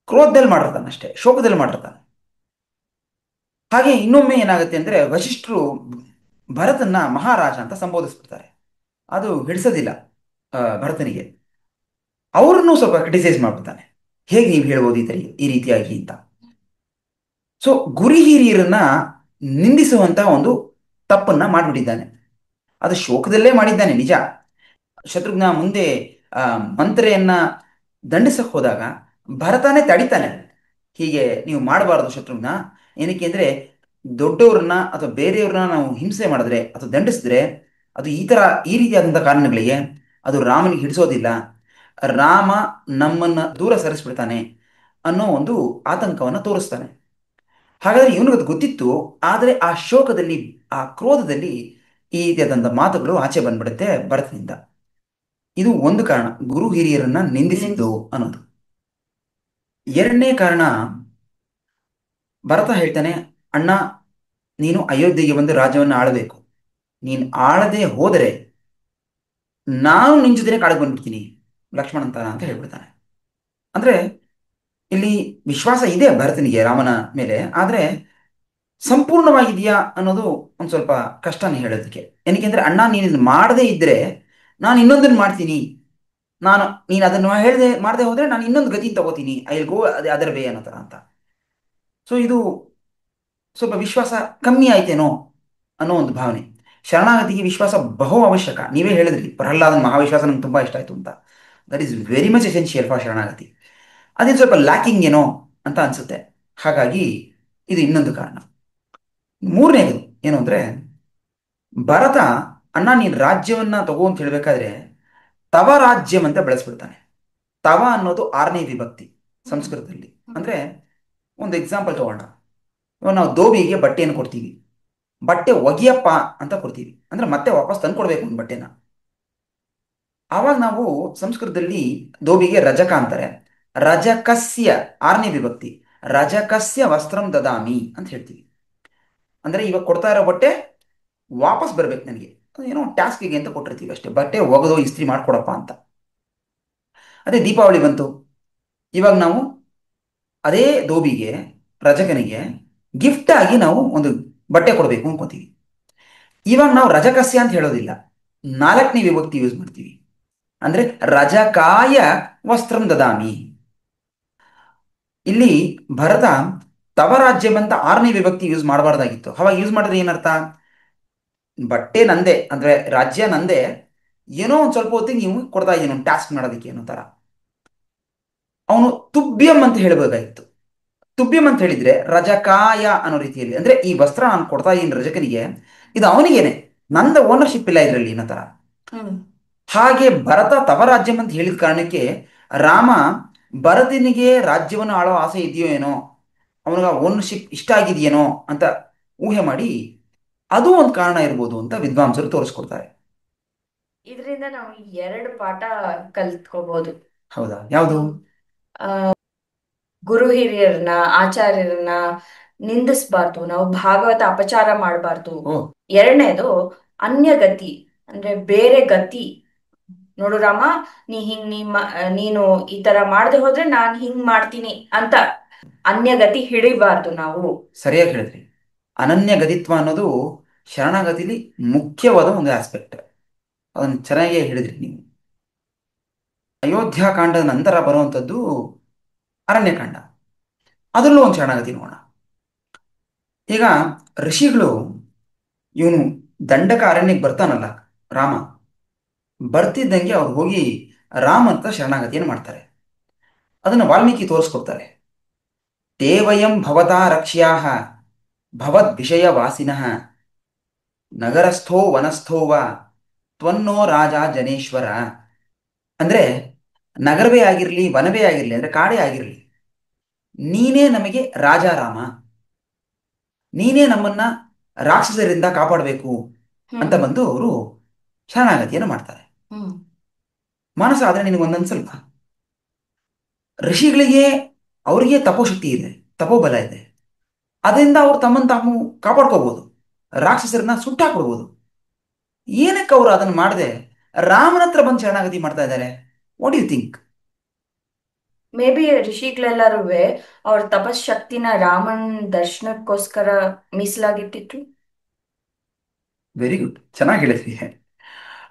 ಕ್ರೋಧದಲ್ಲಿ ಮಾಡಿರ್ತಾನೆ, ಅಷ್ಟೇ, ಶೋಕದಲ್ಲಿ ಮಾಡಿರ್ತಾನೆ. ಹಾಗೆ ಇನ್ನೊಮ್ಮೆ ಏನಾಗುತ್ತೆ ಅಂದ್ರೆ, ವಶಿಷ್ಠರು ಭರತನ್ನ ಮಹಾರಾಜ ಅಂತ ಸಂಬೋಧಿಸ್ಬಿಡ್ತಾರೆ. ಅದು ಹಿಡಿಸೋದಿಲ್ಲ ಭರತನಿಗೆ. ಅವ್ರನ್ನೂ ಸ್ವಲ್ಪ ಕ್ರಿಟಿಸೈಸ್ ಮಾಡ್ಬಿಡ್ತಾನೆ, ಹೇಗೆ ನೀವು ಹೇಳ್ಬೋದು ಈ ರೀತಿಯಾಗಿ ಅಂತ. ಸೊ ಗುರಿ ಹಿರಿಯರನ್ನ ನಿಂದಿಸುವಂತ ಒಂದು ತಪ್ಪನ್ನ ಮಾಡ್ಬಿಟ್ಟಿದ್ದಾನೆ. ಅದು ಶೋಕದಲ್ಲೇ ಮಾಡಿದ್ದಾನೆ, ನಿಜ. ಶತ್ರುಘ್ನ ಮುಂದೆ ಆ ಮಂತ್ರೆಯನ್ನ ದಂಡಿಸಕ್ ಹೋದಾಗ ಭರತನೇ ತಡಿತಾನೆ, ಹೀಗೆ ನೀವು ಮಾಡಬಾರದು ಶತ್ರುಘ್ನ. ಏನಕ್ಕೆ ಅಂದ್ರೆ, ದೊಡ್ಡವ್ರನ್ನ ಅಥವಾ ಬೇರೆಯವ್ರನ್ನ ನಾವು ಹಿಂಸೆ ಮಾಡಿದ್ರೆ ಅಥವಾ ದಂಡಿಸಿದ್ರೆ, ಅದು ಈ ರೀತಿಯಾದಂಥ ಕಾರಣಗಳಿಗೆ ಅದು ರಾಮನಿಗೆ ಹಿಡಿಸೋದಿಲ್ಲ, ರಾಮ ನಮ್ಮನ್ನ ದೂರ ಸರಿಸ್ಬಿಡ್ತಾನೆ ಅನ್ನೋ ಒಂದು ಆತಂಕವನ್ನ ತೋರಿಸ್ತಾನೆ. ಹಾಗಾದ್ರೆ ಇವನಿಗೆ ಅದು ಗೊತ್ತಿತ್ತು, ಆದರೆ ಆ ಶೋಕದಲ್ಲಿ, ಆ ಕ್ರೋಧದಲ್ಲಿ ಈ ರೀತಿಯಾದಂಥ ಮಾತುಗಳು ಆಚೆ ಬಂದ್ಬಿಡುತ್ತೆ ಭರತನಿಂದ. ಇದು ಒಂದು ಕಾರಣ, ಗುರು ಹಿರಿಯರನ್ನ ನಿಂದಿಸಿದ್ದು ನಿನ್ಸ್- ಅನ್ನೋದು. ಎರಡನೇ ಕಾರಣ, ಭರತ ಹೇಳ್ತಾನೆ, ಅಣ್ಣ ನೀನು ಅಯೋಧ್ಯೆಗೆ ಬಂದು ರಾಜ್ಯವನ್ನು ಆಳಬೇಕು, ನೀನು ಆಳದೆ ಹೋದರೆ ನಾನು ನಿನ್ ಜೊತೆನೆ ಕಾಡಿಗೆ ಬಂದ್ಬಿಡ್ತೀನಿ ಲಕ್ಷ್ಮಣ ಅಂತ ಹೇಳ್ಬಿಡ್ತಾನೆ. ಅಂದ್ರೆ ಇಲ್ಲಿ ವಿಶ್ವಾಸ ಇದೆ ಭರತನಿಗೆ ರಾಮನ ಮೇಲೆ, ಆದ್ರೆ ಸಂಪೂರ್ಣವಾಗಿದೆಯಾ ಅನ್ನೋದು ಒಂದ್ ಸ್ವಲ್ಪ ಕಷ್ಟನೇ ಹೇಳೋದಕ್ಕೆ. ಏನಕ್ಕೆ ಅಂದ್ರೆ, ಅಣ್ಣ ನೀನು ಇದನ್ನ ಮಾಡದೇ ಇದ್ರೆ ನಾನು ಇನ್ನೊಂದನ್ನು ಮಾಡ್ತೀನಿ, ನೀನು ಅದನ್ನು ಹೇಳದೆ ಮಾಡದೆ ಹೋದ್ರೆ ನಾನು ಇನ್ನೊಂದು ಗತಿ ತಗೋತೀನಿ, I will go other way ಅನ್ನೋ ಥರ ಅಂತ. ಸೊ ಇದು ಸ್ವಲ್ಪ ವಿಶ್ವಾಸ ಕಮ್ಮಿ ಆಯ್ತೇನೋ ಅನ್ನೋ ಒಂದು ಭಾವನೆ. ಶರಣಾಗತಿಗೆ ವಿಶ್ವಾಸ ಬಹು ಅವಶ್ಯಕ. ನೀವೇ ಹೇಳಿದ್ರಿ, ಪ್ರಹ್ಲಾದನ ಮಹಾವಿಶ್ವಾಸ ನಂಗೆ ತುಂಬಾ ಇಷ್ಟ ಆಯ್ತು ಅಂತ. That is very much essential for ಶರಣಾಗತಿ. ಅದೇ ಸ್ವಲ್ಪ ಲ್ಯಾಕಿಂಗ್ ಏನೋ ಅಂತ ಅನ್ಸುತ್ತೆ. ಹಾಗಾಗಿ ಇದು ಇನ್ನೊಂದು ಕಾರಣ. ಮೂರನೇದು ಏನು ಅಂದ್ರೆ, ಭರತ ಅಣ್ಣ ನೀನ್ ರಾಜ್ಯವನ್ನ ತಗೋ ಅಂತ ಹೇಳ್ಬೇಕಾದ್ರೆ ತವ ರಾಜ್ಯಂ ಅಂತ ಬೆಳೆಸ್ಬಿಡ್ತಾನೆ. ತವ ಅನ್ನೋದು 6ನೇ ವಿಭಕ್ತಿ ಹ್ಮ್. ಸಂಸ್ಕೃತದಲ್ಲಿ. ಹ್ಮ್. ಅಂದ್ರೆ ಒಂದು ಎಕ್ಸಾಂಪಲ್ ತಗೋಣ. ಇವಾಗ ನಾವು ಧೋಬಿಗೆ ಬಟ್ಟೆಯನ್ನು ಕೊಡ್ತೀವಿ, ಬಟ್ಟೆ ಒಗಿಯಪ್ಪ ಅಂತ ಕೊಡ್ತೀವಿ, ಅಂದ್ರೆ ಮತ್ತೆ ವಾಪಸ್ ತಂದ್ಕೊಡ್ಬೇಕು ಒಂದು ಬಟ್ಟೆನ. ಆವಾಗ ನಾವು ಸಂಸ್ಕೃತದಲ್ಲಿ ಧೋಬಿಗೆ ರಜಕ ಅಂತಾರೆ. ರಜಕಸ್ಯ 6ನೇ ವಿಭಕ್ತಿ, ರಜಕಸ್ಯ ವಸ್ತ್ರಂ ದದಾಮಿ ಅಂತ ಹೇಳ್ತೀವಿ. ಅಂದ್ರೆ ಇವಾಗ ಕೊಡ್ತಾ ಇರೋ ಬಟ್ಟೆ ವಾಪಸ್ ಬರ್ಬೇಕು ನನಗೆ, ಏನೋ ಟಾಸ್ಕಿಗೆ ಅಂತ ಕೊಟ್ಟಿರ್ತೀವಿ ಅಷ್ಟೇ, ಬಟ್ಟೆ ಒಗೆದು ಇಸ್ತ್ರಿ ಮಾಡ್ಕೊಡಪ್ಪ ಅಂತ. ಅದೇ ದೀಪಾವಳಿ ಬಂತು, ಇವಾಗ ನಾವು ಅದೇ ಧೋಬಿಗೆ, ರಜಕನಿಗೆ ಗಿಫ್ಟ್ ಆಗಿ ನಾವು ಒಂದು ಬಟ್ಟೆ ಕೊಡಬೇಕು ಅನ್ಕೋತೀವಿ. ಇವಾಗ ನಾವು ರಜಕಸ್ಯ ಅಂತ ಹೇಳೋದಿಲ್ಲ, 4ನೇ ವಿಭಕ್ತಿ ಯೂಸ್ ಮಾಡ್ತೀವಿ. ಅಂದ್ರೆ ರಜಕಾಯ ವಸ್ತ್ರಂ ದದಾಮಿ. ಇಲ್ಲಿ ಭರತ ತವ ರಾಜ್ಯಂ ಅಂತ 6ನೇ ವಿಭಕ್ತಿ ಯೂಸ್ ಮಾಡಬಾರ್ದಾಗಿತ್ತು. ಅವಾಗ ಯೂಸ್ ಮಾಡಿದ್ರೆ ಏನರ್ಥ, ಬಟ್ಟೆ ನಂದೆ ಅಂದ್ರೆ ರಾಜ್ಯ ನಂದೆ, ಏನೋ ಒಂದ್ ಸ್ವಲ್ಪ ಹೊತ್ತಿಗೆ ನೀವು ಕೊಡ್ತಾ ಇದ್ದೀನಿ ಒಂದು ಟಾಸ್ಕ್ ಮಾಡೋದಕ್ಕೆ ಅನ್ನೋ ತರ. ಅವನು ತುಭ್ಯಂ ಅಂತ ಹೇಳ್ಬೇಕಾಗಿತ್ತು. ತುಭ್ಯಂ ಅಂತ ಹೇಳಿದ್ರೆ ರಜಕಾಯ ಅನ್ನೋ ರೀತಿಯಲ್ಲಿ, ಅಂದ್ರೆ ಈ ವಸ್ತ್ರ ನಾನು ಕೊಡ್ತಾ ಇದ್ದೀನಿ ರಜಕನಿಗೆ, ಇದು ಅವನಿಗೇನೆ, ನಂದ ಓನರ್ಶಿಪ್ ಇಲ್ಲ ಇದರಲ್ಲಿ ಅನ್ನೋ ತರ. ಹ್ಮ್ ಹಾಗೆ ಭರತ ತವ ರಾಜ್ಯಂ ಅಂತ ಹೇಳಿದ ಕಾರಣಕ್ಕೆ ರಾಮ ಭರತನಿಗೆ ರಾಜ್ಯವನ್ನು ಆಳೋ ಆಸೆ ಇದೆಯೋ ಏನೋ, ಅವನಿಗೆ ಓನರ್ಶಿಪ್ ಇಷ್ಟ ಆಗಿದೆಯೇನೋ ಅಂತ ಊಹೆ ಮಾಡಿ ಅದು ಒಂದು ಕಾರಣ ಇರ್ಬೋದು ಅಂತ ವಿದ್ವಾಂಸರು ತೋರಿಸ್ಕೊಡ್ತಾರೆ. ಇದರಿಂದ ನಾವು ಎರಡು ಪಾಠ ಕಲ್ತ್ಕೋಬಹುದು. ಹೌದಾ? ಯಾವುದು? ಗುರು ಹಿರಿಯರನ್ನ, ಆಚಾರ್ಯರನ್ನ ನಿಂದಿಸ್ಬಾರ್ದು, ನಾವು ಭಾಗವತ ಅಪಚಾರ ಮಾಡಬಾರ್ದು. ಓ. ಎರಡನೇದು ಅನ್ಯಗತಿ, ಅಂದ್ರೆ ಬೇರೆ ಗತಿ. ನೋಡು ರಾಮ, ನೀನು ಈ ತರ ಮಾಡದೆ ಹೋದ್ರೆ ನಾನ್ ಹಿಂಗ್ ಮಾಡ್ತೀನಿ ಅಂತ ಅನ್ಯಗತಿ ಹಿಡಿಬಾರ್ದು ನಾವು. ಸರಿಯಾಗಿ ಹೇಳಿದ್ರಿ. ಅನನ್ಯ ಗದಿತ್ವ ಅನ್ನೋದು ಶರಣಾಗತಿಲಿ ಮುಖ್ಯವಾದ ಒಂದು ಆಸ್ಪೆಕ್ಟ್. ಅದನ್ನು ಚೆನ್ನಾಗಿ ಹೇಳಿದ್ರಿ ನೀವು. ಅಯೋಧ್ಯಾಕಾಂಡದ ನಂತರ ಬರುವಂಥದ್ದು ಅರಣ್ಯಕಾಂಡ. ಅದರಲ್ಲೂ ಒಂದು ಶರಣಾಗತಿ ನೋಡೋಣ. ಈಗ ಋಷಿಗಳು, ಇವನು ದಂಡಕ ಅರಣ್ಯಕ್ಕೆ ಬರ್ತಾನಲ್ಲ ರಾಮ, ಬರ್ತಿದ್ದಂಗೆ ಅವ್ರು ಹೋಗಿ ರಾಮ ಅಂತ ಶರಣಾಗತಿಯನ್ನು ಮಾಡ್ತಾರೆ. ಅದನ್ನು ವಾಲ್ಮೀಕಿ ತೋರಿಸ್ಕೊಡ್ತಾರೆ. ತೇವಯಂ ಭವತಾ ರಕ್ಷ್ಯಾಹ ಭವದ್ ವಿಷಯ ವಾಸಿನಃ ನಗರಸ್ಥೋ ವನಸ್ಥೋ ವ ತ್ವನ್ನೋ ರಾಜ ಜನೇಶ್ವರ. ಅಂದ್ರೆ ನಗರವೇ ಆಗಿರಲಿ ವನವೇ ಆಗಿರಲಿ, ಅಂದ್ರೆ ಕಾಡೇ ಆಗಿರಲಿ, ನೀನೇ ನಮಗೆ ರಾಜಾರಾಮ, ನೀನೇ ನಮ್ಮನ್ನ ರಾಕ್ಷಸರಿಂದ ಕಾಪಾಡಬೇಕು ಅಂತ ಹ್ಮ್ ಬಂದು ಅವರು ಶರಣಾಗತಿಯನ್ನು ಮಾಡ್ತಾರೆ. ಹ್ಮ್ ಮಾನಸ, ಆದ್ರೆ ನಿನಗೊಂದನ್ಸಲ್ವಾ? ಋಷಿಗಳಿಗೆ ಅವರಿಗೆ ತಪೋಶಕ್ತಿ ಇದೆ, ತಪೋಬಲ ಇದೆ. ಅದರಿಂದ ಅವ್ರು ತಮ್ಮನ್ನು ತಾವು ಕಾಪಾಡ್ಕೋಬಹುದು, ರಾಕ್ಷಸರನ್ನ ಸುಟ್ಟಾಕ್ಬಿಡ್ಬೋದು. ಏನಕ್ಕೆ ಅವರು ಅದನ್ನು ಮಾಡದೆ ರಾಮನ ಹತ್ರ ಬಂದು ಶರಣಾಗತಿ ಮಾಡ್ತಾ ಇದ್ದಾರೆ? What you think? Maybe ಋಷಿಗಳೆಲ್ಲರೂ ಅವ್ರ ತಪಶಕ್ತಿನ ರಾಮನ್ ದರ್ಶನಕ್ಕೋಸ್ಕರ ಮೀಸಲಾಗಿಟ್ಟಿತ್ತು. ವೆರಿ ಗುಡ್, ಚೆನ್ನಾಗಿ ಹೇಳಿದ್ರಿ.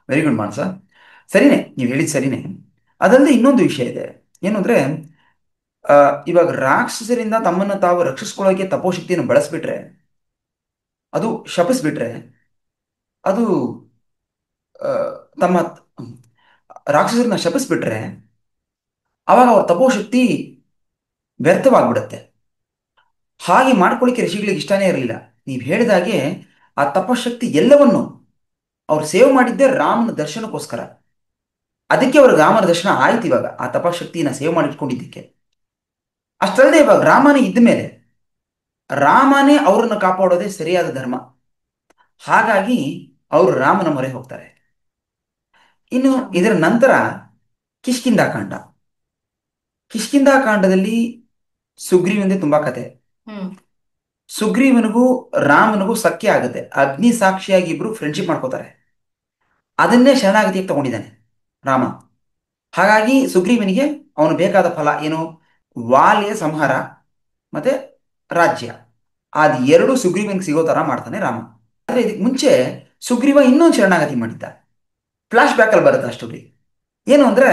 Very good Manasa. ಸರಿನೇ, ನೀವು ಹೇಳಿದ ಸರಿನೇ. ಅದಲ್ಲದೆ ಇನ್ನೊಂದು ವಿಷಯ ಇದೆ. ಏನು ಅಂದ್ರೆ, ಇವಾಗ ರಾಕ್ಷಸರಿಂದ ತಮ್ಮನ್ನು ತಾವು ರಕ್ಷಿಸ್ಕೊಳ್ಳೋಕೆ ತಪೋಶಕ್ತಿಯನ್ನು ಬಳಸ್ಬಿಟ್ರೆ, ಅದು ಶಪಿಸ್ಬಿಟ್ರೆ, ಅದು ಆ, ತಮ್ಮ ರಾಕ್ಷಸರನ್ನ ಶಪಿಸ್ಬಿಟ್ರೆ ಅವಾಗ ಅವ್ರ ತಪೋಶಕ್ತಿ ವ್ಯರ್ಥವಾಗ್ಬಿಡುತ್ತೆ. ಹಾಗೆ ಮಾಡ್ಕೊಳ್ಳಿಕ್ಕೆ ಋಷಿಗಳಿಗೆ ಇಷ್ಟನೇ ಇರಲಿಲ್ಲ. ನೀವು ಹೇಳಿದಾಗೆ ಆ ತಪಶಕ್ತಿ ಎಲ್ಲವನ್ನು ಅವ್ರು ಸೇವ್ ಮಾಡಿದ್ದೇ ರಾಮನ ದರ್ಶನಕ್ಕೋಸ್ಕರ. ಅದಕ್ಕೆ ಅವ್ರಿಗೆ ರಾಮನ ದರ್ಶನ ಆಯ್ತು ಇವಾಗ, ಆ ತಪಶಕ್ತಿನ ಸೇವ್ ಮಾಡಿಟ್ಕೊಂಡಿದ್ದಕ್ಕೆ. ಅಷ್ಟಲ್ಲದೆ ಇವಾಗ ರಾಮನೇ ಇದ್ದ ಮೇಲೆ ರಾಮನೇ ಅವರನ್ನು ಕಾಪಾಡೋದೇ ಸರಿಯಾದ ಧರ್ಮ. ಹಾಗಾಗಿ ಅವರು ರಾಮನ ಮೊರೆ ಹೋಗ್ತಾರೆ. ಇನ್ನು ಇದರ ನಂತರ ಕಿಷ್ಕಿಂಧಾಕಾಂಡ. ಕಿಷ್ಕಿಂಧಾಕಾಂಡದಲ್ಲಿ ಸುಗ್ರೀವನಿಗೆ ತುಂಬಾ ಕತೆ. ಹ್ಮ್ ಸುಗ್ರೀವನಿಗೂ ರಾಮನಿಗೂ ಸಖ್ಯ ಆಗುತ್ತೆ. ಅಗ್ನಿ ಸಾಕ್ಷಿಯಾಗಿ ಇಬ್ರು ಫ್ರೆಂಡ್ಶಿಪ್ ಮಾಡ್ಕೋತಾರೆ. ಅದನ್ನೇ ಶರಣಾಗತಿಯಾಗಿ ತಗೊಂಡಿದ್ದಾನೆ ರಾಮ. ಹಾಗಾಗಿ ಸುಗ್ರೀವನಿಗೆ ಅವನು ಬೇಕಾದ ಫಲ ಏನು? ವಾಲಿಯ ಸಂಹಾರ ಮತ್ತೆ ರಾಜ್ಯ. ಅದು ಎರಡು ಸುಗ್ರೀವನಿಗೆ ಸಿಗೋ ತರ ಮಾಡ್ತಾನೆ ರಾಮ. ಆದ್ರೆ ಇದಕ್ಕೆ ಮುಂಚೆ ಸುಗ್ರೀವ ಇನ್ನೊಂದು ಶರಣಾಗತಿ ಮಾಡಿದ್ದ. ಫ್ಲಾಶ್ ಬ್ಯಾಕ್ ಅಲ್ಲಿ ಬರುತ್ತೆ ಅಷ್ಟೊತ್ತಿಗೆ. ಏನು ಅಂದ್ರೆ,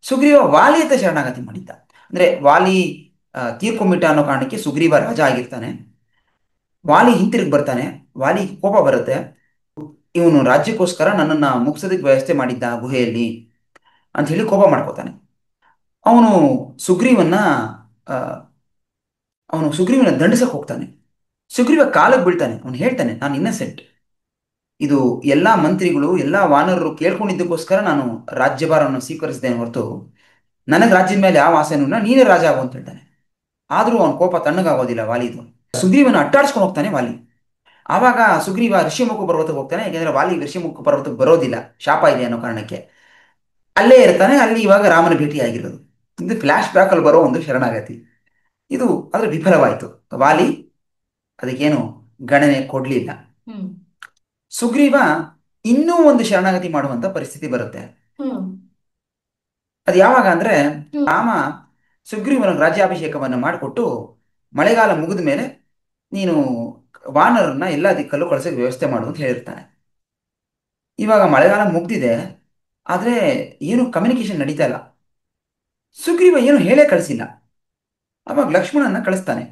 ಸುಗ್ರೀವ ವಾಲಿ ಅಂತ ಶರಣಾಗತಿ ಮಾಡಿದ್ದ. ಅಂದ್ರೆ ವಾಲಿ ತೀರ್ಕೊಂಬಿಟ್ಟ ಅನ್ನೋ ಕಾರಣಕ್ಕೆ ಸುಗ್ರೀವ ರಾಜ ಆಗಿರ್ತಾನೆ. ವಾಲಿ ಹಿಂತಿರುಗಿ ಬರ್ತಾನೆ. ವಾಲಿ ಕೋಪ ಬರುತ್ತೆ, ಇವನು ರಾಜ್ಯಕ್ಕೋಸ್ಕರ ನನ್ನನ್ನು ಮುಗಿಸೋದಕ್ಕೆ ವ್ಯವಸ್ಥೆ ಮಾಡಿದ್ದ ಗುಹೆಯಲ್ಲಿ ಅಂತ ಹೇಳಿ ಕೋಪ ಮಾಡ್ಕೋತಾನೆ. ಅವನು ಸುಗ್ರೀವನ್ನ ಆ, ಅವನು ಸುಗ್ರೀವನ ದಂಡಿಸಕ್ಕೆ ಹೋಗ್ತಾನೆ. ಸುಗ್ರೀವ ಕಾಲಕ್ಕೆ ಬೀಳ್ತಾನೆ. ಅವನು ಹೇಳ್ತಾನೆ, ನಾನು ಇನ್ನಸೆಂಟ್, ಇದು ಎಲ್ಲಾ ಮಂತ್ರಿಗಳು ಎಲ್ಲಾ ವಾನರರು ಕೇಳ್ಕೊಂಡಿದ್ದಕ್ಕೋಸ್ಕರ ನಾನು ರಾಜ್ಯಭಾರವನ್ನು ಸ್ವೀಕರಿಸಿದ್ದೇನೆ ಹೊರತು ನನಗೆ ರಾಜ್ಯದ ಮೇಲೆ ಯಾವ ಆಸೆನೂ ಇಲ್ಲ, ನೀನೇ ರಾಜ ಆಗು ಅಂತ ಹೇಳ್ತಾನೆ. ಆದ್ರೂ ಅವನ ಕೋಪ ತಣ್ಣಗಾಗೋದಿಲ್ಲ ವಾಲಿದು. ಸುಗ್ರೀವನ ಅಟ್ಟಾಡ್ಸ್ಕೊಂಡು ಹೋಗ್ತಾನೆ ವಾಲಿ. ಆವಾಗ ಸುಗ್ರೀವ ಋಷಿಮುಖ ಪರ್ವತಕ್ಕೆ ಹೋಗ್ತಾನೆ. ಯಾಕೆಂದ್ರೆ ವಾಲಿ ಋಷಿಮುಖ ಪರ್ವತಕ್ಕೆ ಬರೋದಿಲ್ಲ, ಶಾಪ ಇದೆ ಅನ್ನೋ ಕಾರಣಕ್ಕೆ ಅಲ್ಲೇ ಇರ್ತಾನೆ. ಅಲ್ಲಿ ಇವಾಗ ರಾಮನ ಭೇಟಿ ಆಗಿರೋದು. ಇದು ಫ್ಲಾಶ್ ಬ್ಯಾಕ್ ಅಲ್ಲಿ ಬರೋ ಒಂದು ಶರಣಾಗತಿ. ಇದು ಆದ್ರೆ ವಿಫಲವಾಯಿತು. ವಾಲಿ ಅದಕ್ಕೇನು ಗಣನೆ ಕೊಡ್ಲಿಲ್ಲ. ಹ್ಮ್ ಸುಗ್ರೀವ ಇನ್ನೂ ಒಂದು ಶರಣಾಗತಿ ಮಾಡುವಂತ ಪರಿಸ್ಥಿತಿ ಬರುತ್ತೆ. ಹ್ಮ್ ಅದು ಯಾವಾಗ ಅಂದ್ರೆ, ರಾಮ ಸುಗ್ರೀವನ ರಾಜ್ಯಾಭಿಷೇಕವನ್ನು ಮಾಡಿಕೊಟ್ಟು ಮಳೆಗಾಲ ಮುಗಿದ ಮೇಲೆ ನೀನು ವಾನರನ್ನ ಎಲ್ಲ ದಿಕ್ಕಲ್ಲೂ ಕಳ್ಸೋಕೆ ವ್ಯವಸ್ಥೆ ಮಾಡು ಅಂತ ಹೇಳಿರ್ತಾನೆ. ಇವಾಗ ಮಳೆಗಾಲ ಮುಗ್ದಿದೆ, ಆದ್ರೆ ಏನು ಕಮ್ಯುನಿಕೇಶನ್ ನಡೀತಾ ಇಲ್ಲ. ಸುಗ್ರೀವ ಏನು ಹೇಳೇ ಕಳಿಸಿಲ್ಲ. ಅವಾಗ ಲಕ್ಷ್ಮಣನ ಕಳಿಸ್ತಾನೆ,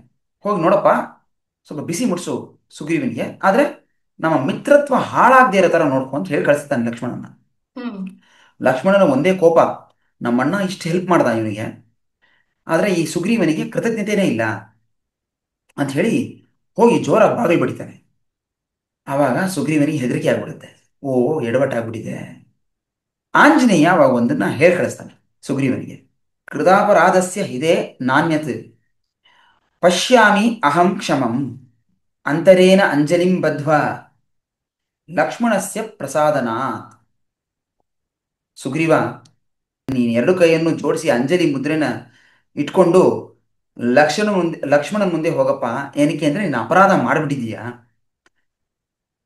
ಹೋಗಿ ನೋಡಪ್ಪ, ಸ್ವಲ್ಪ ಬಿಸಿ ಮುಟ್ಸು ಸುಗ್ರೀವನಿಗೆ, ಆದ್ರೆ ನಮ್ಮ ಮಿತ್ರತ್ವ ಹಾಳಾಗದೇ ಇರೋ ತರ ನೋಡ್ಕೊ ಅಂತ ಹೇಳಿ ಕಳಿಸ್ತಾನೆ ಲಕ್ಷ್ಮಣನ. ಹ್ಮ್ ಲಕ್ಷ್ಮಣನ ಒಂದೇ ಕೋಪ, ನಮ್ಮಣ್ಣ ಇಷ್ಟು ಹೆಲ್ಪ್ ಮಾಡ್ದ ಇವನಿಗೆ, ಆದ್ರೆ ಈ ಸುಗ್ರೀವನಿಗೆ ಕೃತಜ್ಞತೆನೇ ಇಲ್ಲ ಅಂತ ಹೇಳಿ ಹೋಗಿ ಜೋರಾಗಿ ಬಾಗಿಲು ಬಡಿತಾನೆ. ಆವಾಗ ಸುಗ್ರೀವನಿಗೆ ಹೆದರಿಕೆ ಆಗ್ಬಿಡುತ್ತೆ. ಓ, ಎಡವಟ್ಟಾಗ್ಬಿಟ್ಟಿದೆ, ಆಂಜನೇಯ ಅವಾಗ ಒಂದನ್ನ ಹೇಳಿ ಕಳಿಸ್ತಾನೆ ಸುಗ್ರೀವನಿಗೆ. ಕೃತಾಪರಾಧಸ್ಯ ಹಿದೇ ನಾಣ್ಯತ್ ಪಶ್ಯಾಮಿ ಅಹಂ ಕ್ಷಮಂ ಅಂತರೇನ ಅಂಜಲಿಂ ಬದ್ಧ್ವಾ ಲಕ್ಷ್ಮಣಸ್ಯ ಪ್ರಸಾದನಾತ್. ಸುಗ್ರೀವ, ನೀನು ಎರಡು ಕೈಯನ್ನು ಜೋಡಿಸಿ ಅಂಜಲಿ ಮುದ್ರೆನ ಇಟ್ಕೊಂಡು ಲಕ್ಷ್ಮಣನ ಮುಂದೆ ಹೋಗಪ್ಪ. ಏನಕ್ಕೆ ಅಂದ್ರೆ ನೀನು ಅಪರಾಧ ಮಾಡಿಬಿಟ್ಟಿದೀಯಾ,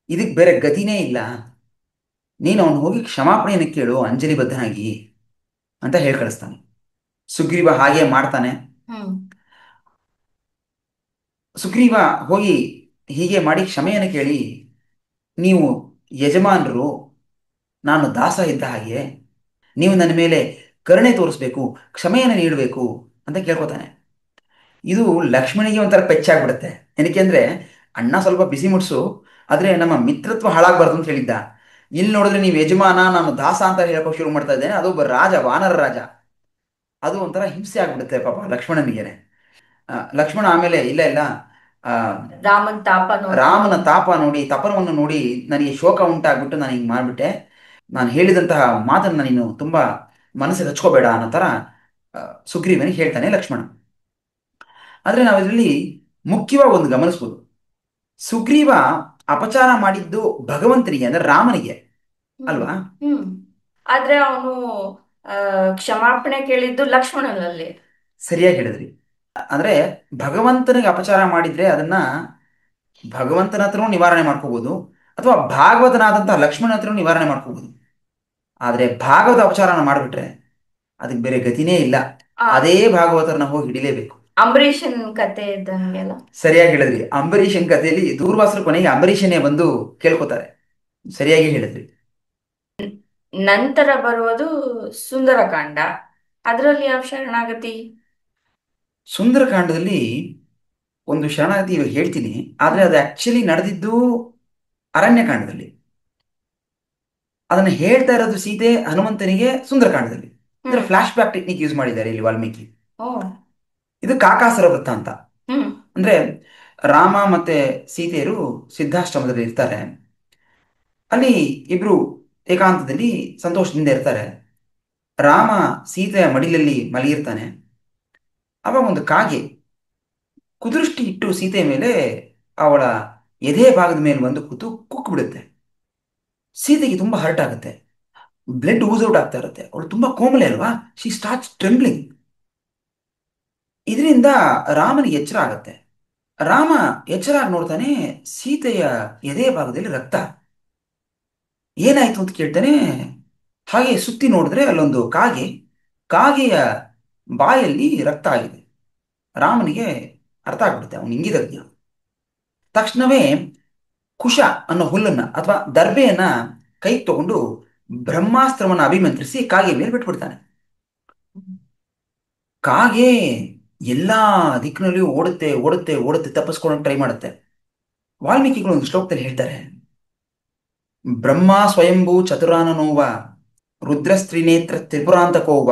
ಇದಕ್ಕೆ ಬೇರೆ ಗತಿನೇ ಇಲ್ಲ. ನೀನು ಅವನು ಹೋಗಿ ಕ್ಷಮಾಪಣೆಯನ್ನು ಕೇಳು ಅಂಜಲಿ ಬದ್ಧನಾಗಿ ಅಂತ ಹೇಳಿ ಕಳಿಸ್ತಾನೆ. ಸುಗ್ರೀವ ಹಾಗೆ ಮಾಡ್ತಾನೆ. ಹ್ಮ್. ಸುಗ್ರೀವ ಹೋಗಿ ಹೀಗೆ ಮಾಡಿ ಕ್ಷಮೆಯನ್ನು ಕೇಳಿ, ನೀವು ಯಜಮಾನರು, ನಾನು ದಾಸ ಇದ್ದ ಹಾಗೆ, ನೀವು ನನ್ನ ಮೇಲೆ ಕರುಣೆ ತೋರಿಸ್ಬೇಕು, ಕ್ಷಮೆಯನ್ನು ನೀಡಬೇಕು ಅಂತ ಕೇಳ್ಕೊತಾನೆ. ಇದು ಲಕ್ಷ್ಮಣಿಗೆ ಒಂಥರ ಪೆಚ್ಚಾಗ್ಬಿಡುತ್ತೆ. ಏನಕ್ಕೆ ಅಂದ್ರೆ ಅಣ್ಣ ಸ್ವಲ್ಪ ಬಿಸಿ ಮುಟ್ಸು, ಆದ್ರೆ ನಮ್ಮ ಮಿತ್ರತ್ವ ಹಾಳಾಗ್ಬಾರ್ದು ಅಂತ ಹೇಳಿದ್ದ. ಇಲ್ಲಿ ನೋಡಿದ್ರೆ ನೀವು ಯಜಮಾನ, ನಾನು ದಾಸ ಅಂತ ಹೇಳೋಕೆ ಶುರು ಮಾಡ್ತಾ ಇದ್ದೇನೆ. ಅದೊಬ್ಬ ರಾಜ, ವಾನರ ರಾಜ. ಅದು ಒಂಥರ ಹಿಂಸೆ ಆಗ್ಬಿಡುತ್ತೆ ಪಾಪ ಲಕ್ಷ್ಮಣನಿಗೆ. ಲಕ್ಷ್ಮಣ ಆಮೇಲೆ ಇಲ್ಲ ಇಲ್ಲ, ಆ, ರಾಮನ್ ತಾಪ ನೋಡಿ. ರಾಮನ ತಾಪ ನೋಡಿ, ತಪನವನ್ನು ನೋಡಿ ನನಗೆ ಶೋಕ ಉಂಟಾಗ್ಬಿಟ್ಟು ನಾನು ಹಿಂಗೆ ಮಾಡಿಬಿಟ್ಟೆ. ನಾನು ಹೇಳಿದಂತಹ ಮಾತನ್ನ ನೀನು ತುಂಬಾ ಮನಸ್ಸಿಗೆ ಹಚ್ಕೋಬೇಡ ಅನ್ನೋ ಥರ ಆ, ಸುಗ್ರೀವನಿಗೆ ಹೇಳ್ತಾನೆ ಲಕ್ಷ್ಮಣ. ಆದರೆ ನಾವು ಇದರಲ್ಲಿ ಮುಖ್ಯವಾಗಿ ಒಂದು ಗಮನಿಸ್ಬೋದು. ಸುಗ್ರೀವ ಅಪಚಾರ ಮಾಡಿದ್ದು ಭಗವಂತನಿಗೆ, ಅಂದ್ರೆ ರಾಮನಿಗೆ ಹ್ಮ್. ಅಲ್ವಾ? ಹ್ಮ್. ಆದ್ರೆ ಅವನು ಕ್ಷಮಾಪಣೆ ಕೇಳಿದ್ದು ಲಕ್ಷ್ಮಣನಲ್ಲಿ. ಸರಿಯಾಗಿ ಹೇಳಿದ್ರಿ. ಅಂದ್ರೆ ಭಗವಂತನಿಗೆ ಅಪಚಾರ ಮಾಡಿದ್ರೆ ಅದನ್ನ ಭಗವಂತನ ಹತ್ರನೂ ನಿವಾರಣೆ ಮಾಡ್ಕೋಬಹುದು, ಅಥವಾ ಭಾಗವತನಾದಂತಹ ಲಕ್ಷ್ಮಣ ಹತ್ರನೂ ನಿವಾರಣೆ ಮಾಡ್ಕೋಬಹುದು. ಆದ್ರೆ ಭಾಗವತ ಅಪಚಾರನ ಮಾಡಿಬಿಟ್ರೆ ಅದಕ್ಕೆ ಬೇರೆ ಗತಿನೇ ಇಲ್ಲ. ಆ ಅದೇ ಭಾಗವತರನ್ನ ಹೋಗಿ ಹಿಡಿಲೇಬೇಕು. ಅಂಬರೀಷನ್ ಕತೆ ಇದ್ದಂಗೆಲ್ಲ. ಸರಿಯಾಗಿ ಹೇಳಿದ್ರಿ. ಅಂಬರೀಷನ್ ಕಥೆಯಲ್ಲಿ ದೂರ್ವಾಸರ ಕೊನೆಗೆ ಅಂಬರೀಷನೇ ಬಂದು ಕೇಳ್ಕೊತಾರೆ. ಸರಿಯಾಗಿ ಹೇಳಿದ್ರಿ. ನಂತರ ಬರುವುದು ಸುಂದರಕಾಂಡ. ಅದರಲ್ಲಿ ಯಾವ ಶರಣಾಗತಿ? ಸುಂದರಕಾಂಡದಲ್ಲಿ ಒಂದು ಶರಣಾಗತಿ ಇವಾಗ ಹೇಳ್ತೀನಿ, ಆದ್ರೆ ಅದು ಆಕ್ಚುಲಿ ನಡೆದಿದ್ದು ಅರಣ್ಯಕಾಂಡದಲ್ಲಿ. ಅದನ್ನ ಹೇಳ್ತಾ ಇರೋದು ಸೀತೆ ಹನುಮಂತನಿಗೆ ಸುಂದರಕಾಂಡದಲ್ಲಿ. ಅಂದ್ರೆ ಹ್ಮ್. ಫ್ಲಾಶ್ ಬ್ಯಾಕ್ ಟೆಕ್ನಿಕ್ ಯೂಸ್ ಮಾಡಿದ್ದಾರೆ ಇಲ್ಲಿ ವಾಲ್ಮೀಕಿ. ಓ. ಇದು ಕಾಕಾಸುರ ವೃತ್ತ ಅಂತ. ಹ್ಮ್. ಅಂದ್ರೆ ರಾಮ ಮತ್ತೆ ಸೀತೆಯರು ಸಿದ್ಧಾಶ್ರಮದಲ್ಲಿ ಇರ್ತಾರೆ. ಅಲ್ಲಿ ಇಬ್ರು ಏಕಾಂತದಲ್ಲಿ ಸಂತೋಷದಿಂದ ಇರ್ತಾರೆ. ರಾಮ ಸೀತೆಯ ಮಡಿಲಲ್ಲಿ ಮಲಗಿರ್ತಾನೆ. ಅವಾಗ ಒಂದು ಕಾಗೆ ಕುದೃಷ್ಟಿ ಇಟ್ಟು ಸೀತೆಯ ಮೇಲೆ ಅವಳ ಎದೆ ಭಾಗದ ಮೇಲೆ ಬಂದು ಕೂತು ಕುಕ್ಕು ಬಿಡುತ್ತೆ. ಸೀತೆಗೆ ತುಂಬಾ ಹರ್ಟ್ ಆಗುತ್ತೆ, ಬ್ಲಡ್ ಊಸ್ ಔಟ್ ಆಗ್ತಾ ಇರುತ್ತೆ. ಅವಳು ತುಂಬಾ ಕೋಮಲೆ ಅಲ್ವಾ, ಶಿ ಸ್ಟಾರ್ಟ್ಸ್ ಟ್ರೆಂಬ್ಲಿಂಗ್. ಇದರಿಂದ ರಾಮನಿಗೆ ಎಚ್ಚರ ಆಗುತ್ತೆ. ರಾಮ ಎಚ್ಚರ ಆಗಿ ನೋಡ್ತಾನೆ, ಸೀತೆಯ ಎದೆ ಭಾಗದಲ್ಲಿ ರಕ್ತ. ಏನಾಯ್ತು ಅಂತ ಕೇಳ್ತಾನೆ. ಹಾಗೆ ಸುತ್ತಿ ನೋಡಿದ್ರೆ ಅಲ್ಲೊಂದು ಕಾಗೆಯ ಬಾಯಲ್ಲಿ ರಕ್ತ ಆಗಿದೆ. ರಾಮನಿಗೆ ಅರ್ಥ ಆಗ್ಬಿಡುತ್ತೆ, ಅವನು ಇಂಗಿತಜ್ಞ. ತಕ್ಷಣವೇ ಕುಶ ಅನ್ನೋ ಹುಲ್ಲನ್ನ ಅಥವಾ ದರ್ಬೆಯನ್ನ ಕೈ ತಗೊಂಡು ಬ್ರಹ್ಮಾಸ್ತ್ರವನ್ನ ಅಭಿಮಂತ್ರಿಸಿ ಕಾಗೆ ಮೇಲೆ ಬಿಟ್ಬಿಡ್ತಾನೆ. ಕಾಗೆ ಎಲ್ಲಾ ದಿಕ್ಕಿನಲ್ಲಿಯೂ ಓಡುತ್ತೆ ಓಡುತ್ತೆ ಓಡುತ್ತೆ, ತಪ್ಪಿಸ್ಕೊಳ್ಳೋಕೆ ಟ್ರೈ ಮಾಡುತ್ತೆ. ವಾಲ್ಮೀಕಿಗಳು ಒಂದು ಶ್ಲೋಕದಲ್ಲಿ ಹೇಳ್ತಾರೆ, ಬ್ರಹ್ಮ ಸ್ವಯಂಭೂ ಚತುರಾನನೋವ ರುದ್ರಸ್ತ್ರಿನೇತ್ರ ತ್ರಿಪುರಾಂತಕೋವ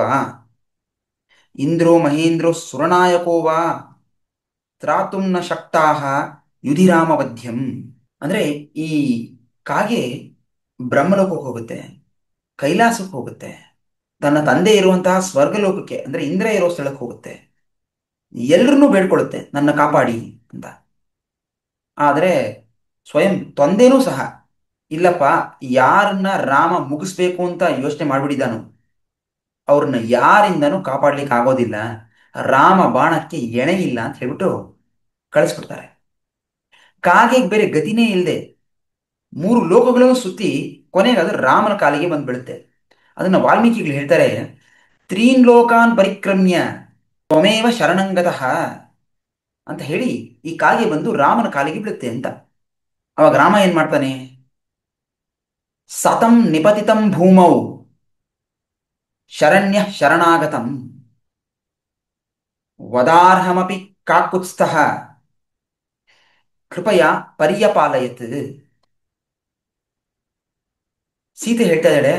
ಇಂದ್ರೋ ಮಹೇಂದ್ರೋ ಸುರನಾಯಕೋವ ತ್ರಾತುಂ ನ ಶಕ್ತಾಹ ಯುಧಿರಾಮವಧ್ಯಂ. ಅಂದ್ರೆ ಈ ಕಾಗೆ ಬ್ರಹ್ಮಲೋಕಕ್ಕೆ ಹೋಗುತ್ತೆ, ಕೈಲಾಸಕ್ಕೆ ಹೋಗುತ್ತೆ, ತನ್ನ ತಂದೆ ಇರುವಂತಹ ಸ್ವರ್ಗಲೋಕಕ್ಕೆ ಅಂದ್ರೆ ಇಂದ್ರ ಇರೋ ಸ್ಥಳಕ್ಕೆ ಹೋಗುತ್ತೆ, ಎಲ್ರನ್ನೂ ಬೇಡ್ಕೊಳ್ಳುತ್ತೆ ನನ್ನ ಕಾಪಾಡಿ ಅಂತ. ಆದರೆ ಸ್ವಯಂ ತಂದೆನೂ ಸಹ ಇಲ್ಲಪ್ಪ, ಯಾರನ್ನ ರಾಮ ಮುಗಿಸ್ಬೇಕು ಅಂತ ಯೋಚನೆ ಮಾಡ್ಬಿಟ್ಟಿದ್ದಾನೋ ಅವ್ರನ್ನ ಯಾರಿಂದನೂ ಕಾಪಾಡ್ಲಿಕ್ಕೆ ಆಗೋದಿಲ್ಲ, ರಾಮ ಬಾಣಕ್ಕೆ ಎಣೆ ಇಲ್ಲ ಅಂತ ಹೇಳ್ಬಿಟ್ಟು ಕಳಿಸ್ಬಿಡ್ತಾರೆ. ಕಾಗೆಗೆ ಬೇರೆ ಗತಿನೇ ಇಲ್ಲದೆ ಮೂರು ಲೋಕಗಳನ್ನು ಸುತ್ತಿ ಕೊನೆಗೆ ಅದು ರಾಮನ ಕಾಲಿಗೆ ಬಂದು ಬೀಳುತ್ತೆ. ಅದನ್ನ ವಾಲ್ಮೀಕಿಗಳು ಹೇಳ್ತಾರೆ, ತ್ರೀನ್ ಲೋಕಾನ್ ಪರಿಕ್ರಮ್ಯ ತ್ವಮೇವ ಶರಣಂಗತಃ ಅಂತ ಹೇಳಿ ಈ ಕಾಗೆ ಬಂದು ರಾಮನ ಕಾಲಿಗೆ ಬೀಳುತ್ತೆ ಅಂತ. ಅವಾಗ ರಾಮ ಏನ್ ಮಾಡ್ತಾನೆ, ಸತಂ ನಿಪತಿತಂ ಭೂಮೌ ಶರಣ್ಯ ಶರಣಾಗತಂ ವದಾರ್ಹಮಪಿ ಕಾಕುತ್ಸ್ಥಃ ಕೃಪಯ ಪರ್ಯಪಾಲಯತ್. ಸೀತೆ ಹೇಳ್ತಾ ಇದ್ದಾಳೆ,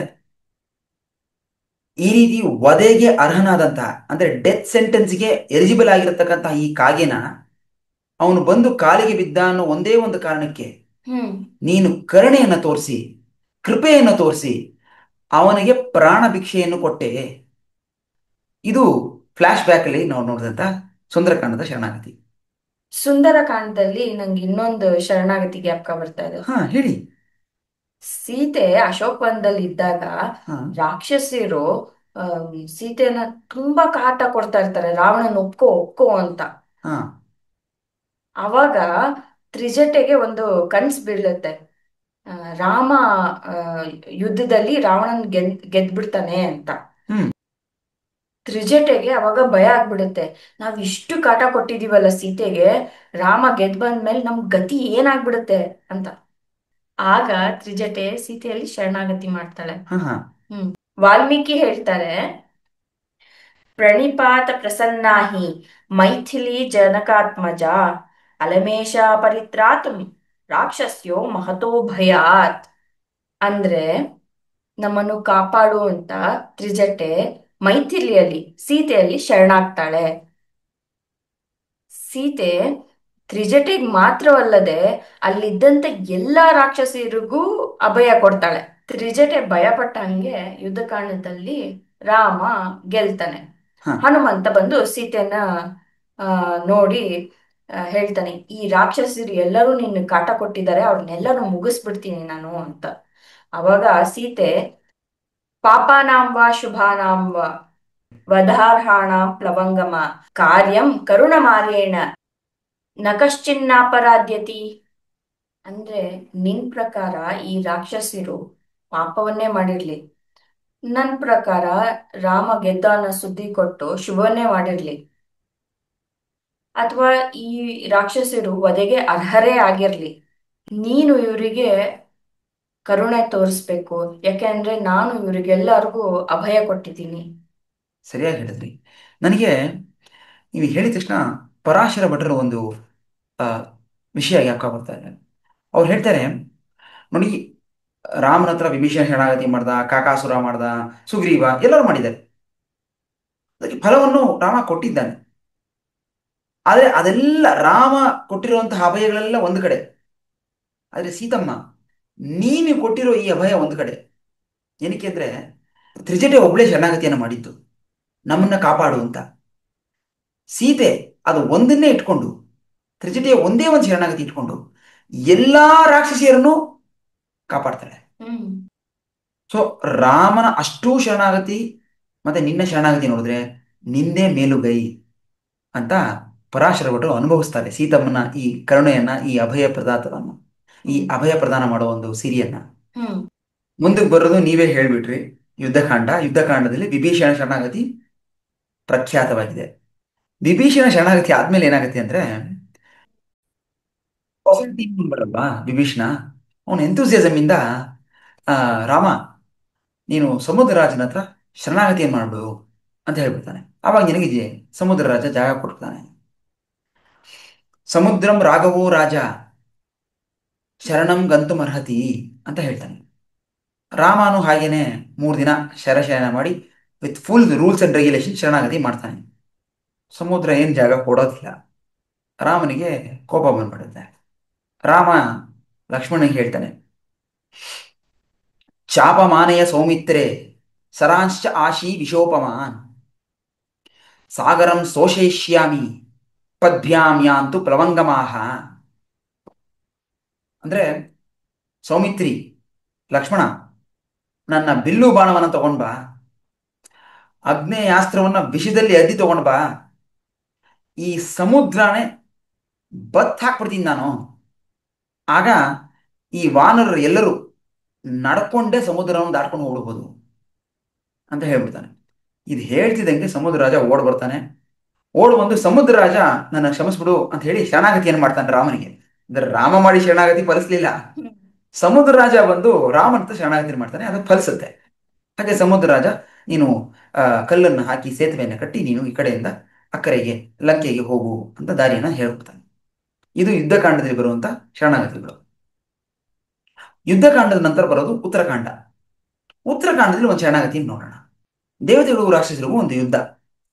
ಈ ರೀತಿ ವಧೆಗೆ ಅರ್ಹನಾದಂತಹ ಅಂದ್ರೆ ಡೆತ್ ಸೆಂಟೆನ್ಸ್ಗೆ ಎಲಿಜಿಬಲ್ ಆಗಿರತಕ್ಕಂತಹ ಈ ಕಾಗೆನ ಅವನು ಬಂದು ಕಾಲಿಗೆ ಬಿದ್ದ ಅನ್ನೋ ಒಂದೇ ಒಂದು ಕಾರಣಕ್ಕೆ ಹ್ಮ್. ನೀನು ಕರುಣೆಯನ್ನು ತೋರಿಸಿ, ಕೃಪೆಯನ್ನು ತೋರಿಸಿ ಅವನಿಗೆ ಪ್ರಾಣ ಭಿಕ್ಷೆಯನ್ನು ಕೊಟ್ಟೆ. ಇದು ಫ್ಲಾಶ್ ಬ್ಯಾಕ್ ಅಲ್ಲಿ ನಾವು ನೋಡಿದಂತ ಸುಂದರಕಾಂಡದ ಶರಣಾಗತಿ. ಸುಂದರಕಾಂಡದಲ್ಲಿ ನಂಗೆ ಇನ್ನೊಂದು ಶರಣಾಗತಿ ಜ್ಞಾಪಕ ಬರ್ತಾ ಇದೆ. ಹಾ, ಹೇಳಿ. ಸೀತೆ ಅಶೋಕವನದಲ್ಲಿ ಇದ್ದಾಗ ಹಾ. ರಾಕ್ಷಸಿರು ಸೀತೆನ ತುಂಬಾ ಕಾಟ ಕೊಡ್ತಾ ಇರ್ತಾರೆ, ರಾವಣನ ಒಪ್ಕೋ ಒಪ್ಕೋ ಅಂತ. ಹಾ. ಅವಾಗ ತ್ರಿಜಟೆಗೆ ಒಂದು ಕನ್ಸ್ ಬೀಳುತ್ತೆ. ಆ, ರಾಮ ಆ, ಯುದ್ಧದಲ್ಲಿ ರಾವಣನ್ ಗೆದ್ಬಿಡ್ತಾನೆ ಅಂತ. ಹ್ಮ್. ತ್ರಿಜಟೆಗೆ ಅವಾಗ ಭಯ ಆಗ್ಬಿಡುತ್ತೆ. ನಾವ್ ಇಷ್ಟು ಕಾಟ ಕೊಟ್ಟಿದೀವಲ್ಲ ಸೀತೆಗೆ, ರಾಮ ಗೆದ್ ಬಂದ್ಮೇಲೆ ನಮ್ ಗತಿ ಏನಾಗ್ಬಿಡುತ್ತೆ ಅಂತ. ಆಗ ತ್ರಿಜಟೆ ಸೀತೆಯಲ್ಲಿ ಶರಣಾಗತಿ ಮಾಡ್ತಾಳೆ. ಹಾ. ಹಾ. ಹ್ಮ್ ವಾಲ್ಮೀಕಿ ಹೇಳ್ತಾರೆ, ಪ್ರಣಿಪಾತ ಪ್ರಸನ್ನಾಹಿ ಮೈಥಿಲಿ ಜನಕಾತ್ಮಜ ಅಲಮೇಶ ಪರಿತ್ರಾತುಂ ರಾಕ್ಷಸ್ಯೋ ಮಹತೋ ಭಯಾತ್. ಅಂದ್ರೆ ನಮ್ಮನ್ನು ಕಾಪಾಡು ಅಂತ ತ್ರಿಜಟೆ ಮೈಥಿಲಿಯಲ್ಲಿ ಸೀತೆಯಲ್ಲಿ ಶರಣಾಗ್ತಾಳೆ. ಸೀತೆ ತ್ರಿಜಟಿಗ್ ಮಾತ್ರವಲ್ಲದೆ ಅಲ್ಲಿದ್ದಂತ ಎಲ್ಲಾ ರಾಕ್ಷಸರಿಗೂ ಅಭಯ ಕೊಡ್ತಾಳೆ. ತ್ರಿಜಟೆ ಭಯಪಟ್ಟಂಗೆ ಯುದ್ಧಕಾಂಡದಲ್ಲಿ ರಾಮ ಗೆಲ್ತಾನೆ. ಹಾ. ಹನುಮಂತ ಬಂದು ಸೀತೆನ ನೋಡಿ ಹೇಳ್ತಾನೆ, ಈ ರಾಕ್ಷಸರು ಎಲ್ಲರೂ ನಿನ್ನ ಕಾಟ ಕೊಟ್ಟಿದ್ದಾರೆ, ಅವ್ರನ್ನೆಲ್ಲರೂ ಮುಗಿಸ್ಬಿಡ್ತೀನಿ ನಾನು ಅಂತ. ಅವಾಗ ಸೀತೆ, ಪಾಪಾನಾಂ ವಾ ಶುಭಾನಾಂ ವಾ ವಧಾರ್ಹಾಣಾಂ ಪ್ಲವಂಗಮ ಕಾರ್ಯಂ ಕರುಣಮಾರ್ಯೇಣ ನ ಕಶ್ಚಿನ್ನಾಪರಾಧ್ಯತಿ. ಅಂದ್ರೆ ನಿನ್ ಪ್ರಕಾರ ಈ ರಾಕ್ಷಸಿರು ಪಾಪವನ್ನೇ ಮಾಡಿರ್ಲಿ, ನನ್ ಪ್ರಕಾರ ರಾಮ ಗೆದ್ದ ಅನ್ನೋ ಸುದ್ದಿ ಕೊಟ್ಟು ಶುಭವನ್ನೇ ಮಾಡಿರ್ಲಿ, ಅಥವಾ ಈ ರಾಕ್ಷಸರು ವಧೆಗೆ ಅರ್ಹರೇ ಆಗಿರ್ಲಿ, ನೀನು ಇವರಿಗೆ ಕರುಣೆ ತೋರಿಸ್ಬೇಕು, ಯಾಕೆಂದ್ರೆ ನಾನು ಇವರಿಗೆಲ್ಲರಿಗೂ ಅಭಯ ಕೊಟ್ಟಿದ್ದೀನಿ. ಸರಿಯಾಗಿ ಹೇಳಿದ್ರಿ. ನನಗೆ ನೀವು ಹೇಳಿದ ತಕ್ಷಣ ಪರಾಶರ ಭಟ್ರ ಒಂದು ಆ, ವಿಷಯ ಯಾಕೆ ಬರ್ತಾ ಇದೆ. ಅವ್ರು ಹೇಳ್ತಾರೆ ನೋಡಿ, ರಾಮನ ಹತ್ರ ವಿಭೀಷಣ ಶರಣಾಗತಿ ಮಾಡ್ದ, ಕಾಕಾಸುರ ಮಾಡ್ದ, ಸುಗ್ರೀವ ಎಲ್ಲರೂ ಮಾಡಿದ್ದಾರೆ. ಅದಕ್ಕೆ ಫಲವನ್ನು ರಾಮ ಕೊಟ್ಟಿದ್ದಾನೆ. ಆದರೆ ಅದೆಲ್ಲ ರಾಮ ಕೊಟ್ಟಿರುವಂತಹ ಅಭಯಗಳೆಲ್ಲ ಒಂದು ಕಡೆ, ಆದರೆ ಸೀತಮ್ಮ ನೀನು ಕೊಟ್ಟಿರೋ ಈ ಅಭಯ ಒಂದು ಕಡೆ. ಏನಕ್ಕೆ ಅಂದ್ರೆ ತ್ರಿಜಟೆ ಒಬ್ಳೆ ಶರಣಾಗತಿಯನ್ನು ಮಾಡಿದ್ದು ನಮ್ಮನ್ನ ಕಾಪಾಡು ಅಂತ. ಸೀತೆ ಅದು ಒಂದನ್ನೇ ಇಟ್ಕೊಂಡು, ತ್ರಿಜಟೆಯ ಒಂದೇ ಒಂದು ಶರಣಾಗತಿ ಇಟ್ಕೊಂಡು ಎಲ್ಲಾ ರಾಕ್ಷಸಿಯರನ್ನು ಕಾಪಾಡ್ತಾಳೆ. ಹ್ಮ್ ಸೊ ರಾಮನ ಅಷ್ಟೂ ಶರಣಾಗತಿ ಮತ್ತೆ ನಿನ್ನ ಶರಣಾಗತಿ ನೋಡಿದ್ರೆ ನಿಂದೇ ಮೇಲುಗೈ ಅಂತ ಪರಾಶರ ಭಟ್ರು ಅನುಭವಿಸ್ತಾರೆ ಸೀತಮ್ಮನ ಈ ಕರುಣೆಯನ್ನ, ಈ ಅಭಯ ಪ್ರದಾತವನ್ನ, ಈ ಅಭಯ ಪ್ರದಾನ ಮಾಡೋ ಒಂದು ಸಿರಿಯನ್ನ. ಹ್ಮ್ ಮುಂದಕ್ಕೆ ಬರೋದು ನೀವೇ ಹೇಳ್ಬಿಟ್ರಿ, ಯುದ್ಧಕಾಂಡ. ಯುದ್ಧಕಾಂಡದಲ್ಲಿ ವಿಭೀಷಣ ಶರಣಾಗತಿ ಪ್ರಖ್ಯಾತವಾಗಿದೆ. ವಿಭೀಷಣ ಶರಣಾಗತಿ ಆದ್ಮೇಲೆ ಏನಾಗುತ್ತೆ ಅಂದ್ರೆ ಹೊಸ ಟೀಮ್ ಬರಲ್ವಾ ವಿಭೀಷಣ, ಅವನ ಎಂತೂಸಿಯಾಸಮ್ ಇಂದ ಆ, ರಾಮ ನೀನು ಸಮುದ್ರರಾಜನ ಹತ್ರ ಶರಣಾಗತಿಯನ್ನು ಮಾಡು ಅಂತ ಹೇಳ್ಬಿಡ್ತಾನೆ. ಆವಾಗ ನಿನಗೆ ಸಮುದ್ರರಾಜ ಜಾಗ ಕೊಡ್ತಾನೆ. ಸಮುದ್ರಂ ರಾಘವೋ ರಾಜ ಶರಣಂ ಗಂತುಮರ್ಹತಿ ಅಂತ ಹೇಳ್ತಾನೆ. ರಾಮನು ಹಾಗೇನೆ 3 ದಿನ ಶರಶಯನ ಮಾಡಿ with full rules and regulation ಶರಣಾಗತಿ ಮಾಡ್ತಾನೆ. ಸಮುದ್ರ ಏನ್ ಜಾಗ ಕೊಡೋದಿಲ್ಲ. ರಾಮನಿಗೆ ಕೋಪ ಬಂದ್ಬಿಡುತ್ತೆ. ರಾಮ ಲಕ್ಷ್ಮಣನಿಗೆ ಹೇಳ್ತಾನೆ, ಚಾಪಮಾನಯ ಸೌಮಿತ್ರೆ ಸರಾಂಶ್ಚ ಆಶಿ ವಿಶೋಪಮಾನ್ ಸಾಗರಂ ಶೋಷಯಿಷ್ಯಾಮಿ ಪದ್ಭ್ಯಾಂ ಯಾಂತು ಪ್ಲವಂಗಮಾಹ. ಅಂದ್ರೆ ಸೌಮಿತ್ರಿ, ಲಕ್ಷ್ಮಣ, ನನ್ನ ಬಿಲ್ಲು ಬಾಣವನ್ನ ತಗೊಂಡ್ ಬಾ, ಆಗ್ನೇಯಾಸ್ತ್ರವನ್ನ ವಿಷದಲ್ಲಿ ಅದ್ದಿ ತಗೊಂಡ್ ಬಾ, ಈ ಸಮುದ್ರನೇ ಬತ್ ಹಾಕ್ಬಿಡ್ತೀನಿ ನಾನು. ಆಗ ಈ ವಾನರರು ಎಲ್ಲರೂ ನಡ್ಕೊಂಡೇ ಸಮುದ್ರವನ್ನು ದಾಟ್ಕೊಂಡು ಹೋಗ್ಬೋದು ಅಂತ ಹೇಳ್ಬಿಡ್ತಾನೆ. ಇದು ಹೇಳ್ತಿದ್ದಂಗೆ ಸಮುದ್ರ ರಾಜ ಓಡ್ ಬರ್ತಾನೆ. ಓಡ್ ಬಂದು ಸಮುದ್ರ ರಾಜ ನನ್ನ ಕ್ಷಮಿಸ್ಬಿಡು ಅಂತ ಹೇಳಿ ಶರಣಾಗತಿಯನ್ನು ಮಾಡ್ತಾನೆ ರಾಮನಿಗೆ. ಅಂದ್ರೆ ರಾಮ ಮಾಡಿ ಶರಣಾಗತಿ ಫಲಿಸ್ಲಿಲ್ಲ, ಸಮುದ್ರ ರಾಜ ಬಂದು ರಾಮನ ಹತ್ರ ಶರಣಾಗತಿ ಮಾಡ್ತಾನೆ, ಅದು ಫಲಿಸುತ್ತೆ. ಹಾಗೆ ಸಮುದ್ರ ರಾಜ, ನೀನು ಕಲ್ಲನ್ನು ಹಾಕಿ ಸೇತುವೆಯನ್ನು ಕಟ್ಟಿ ನೀನು ಈ ಕಡೆಯಿಂದ ಅಕ್ಕರೆಗೆ ಲಂಕೆಗೆ ಹೋಗು ಅಂತ ದಾರಿಯನ್ನ ಹೇಳ್ಬಿಡ್ತಾನೆ. ಇದು ಯುದ್ಧಕಾಂಡದಲ್ಲಿ ಬರುವಂತ ಶರಣಾಗತಿಗಳು. ಯುದ್ಧಕಾಂಡದ ನಂತರ ಬರೋದು ಉತ್ತರಕಾಂಡ. ಉತ್ತರಕಾಂಡದಲ್ಲಿ ಒಂದು ಶರಣಾಗತಿ ನೋಡೋಣ. ದೇವತೆಗಳಿಗೂ ರಾಕ್ಷಸರಿಗೂ ಒಂದು ಯುದ್ಧ.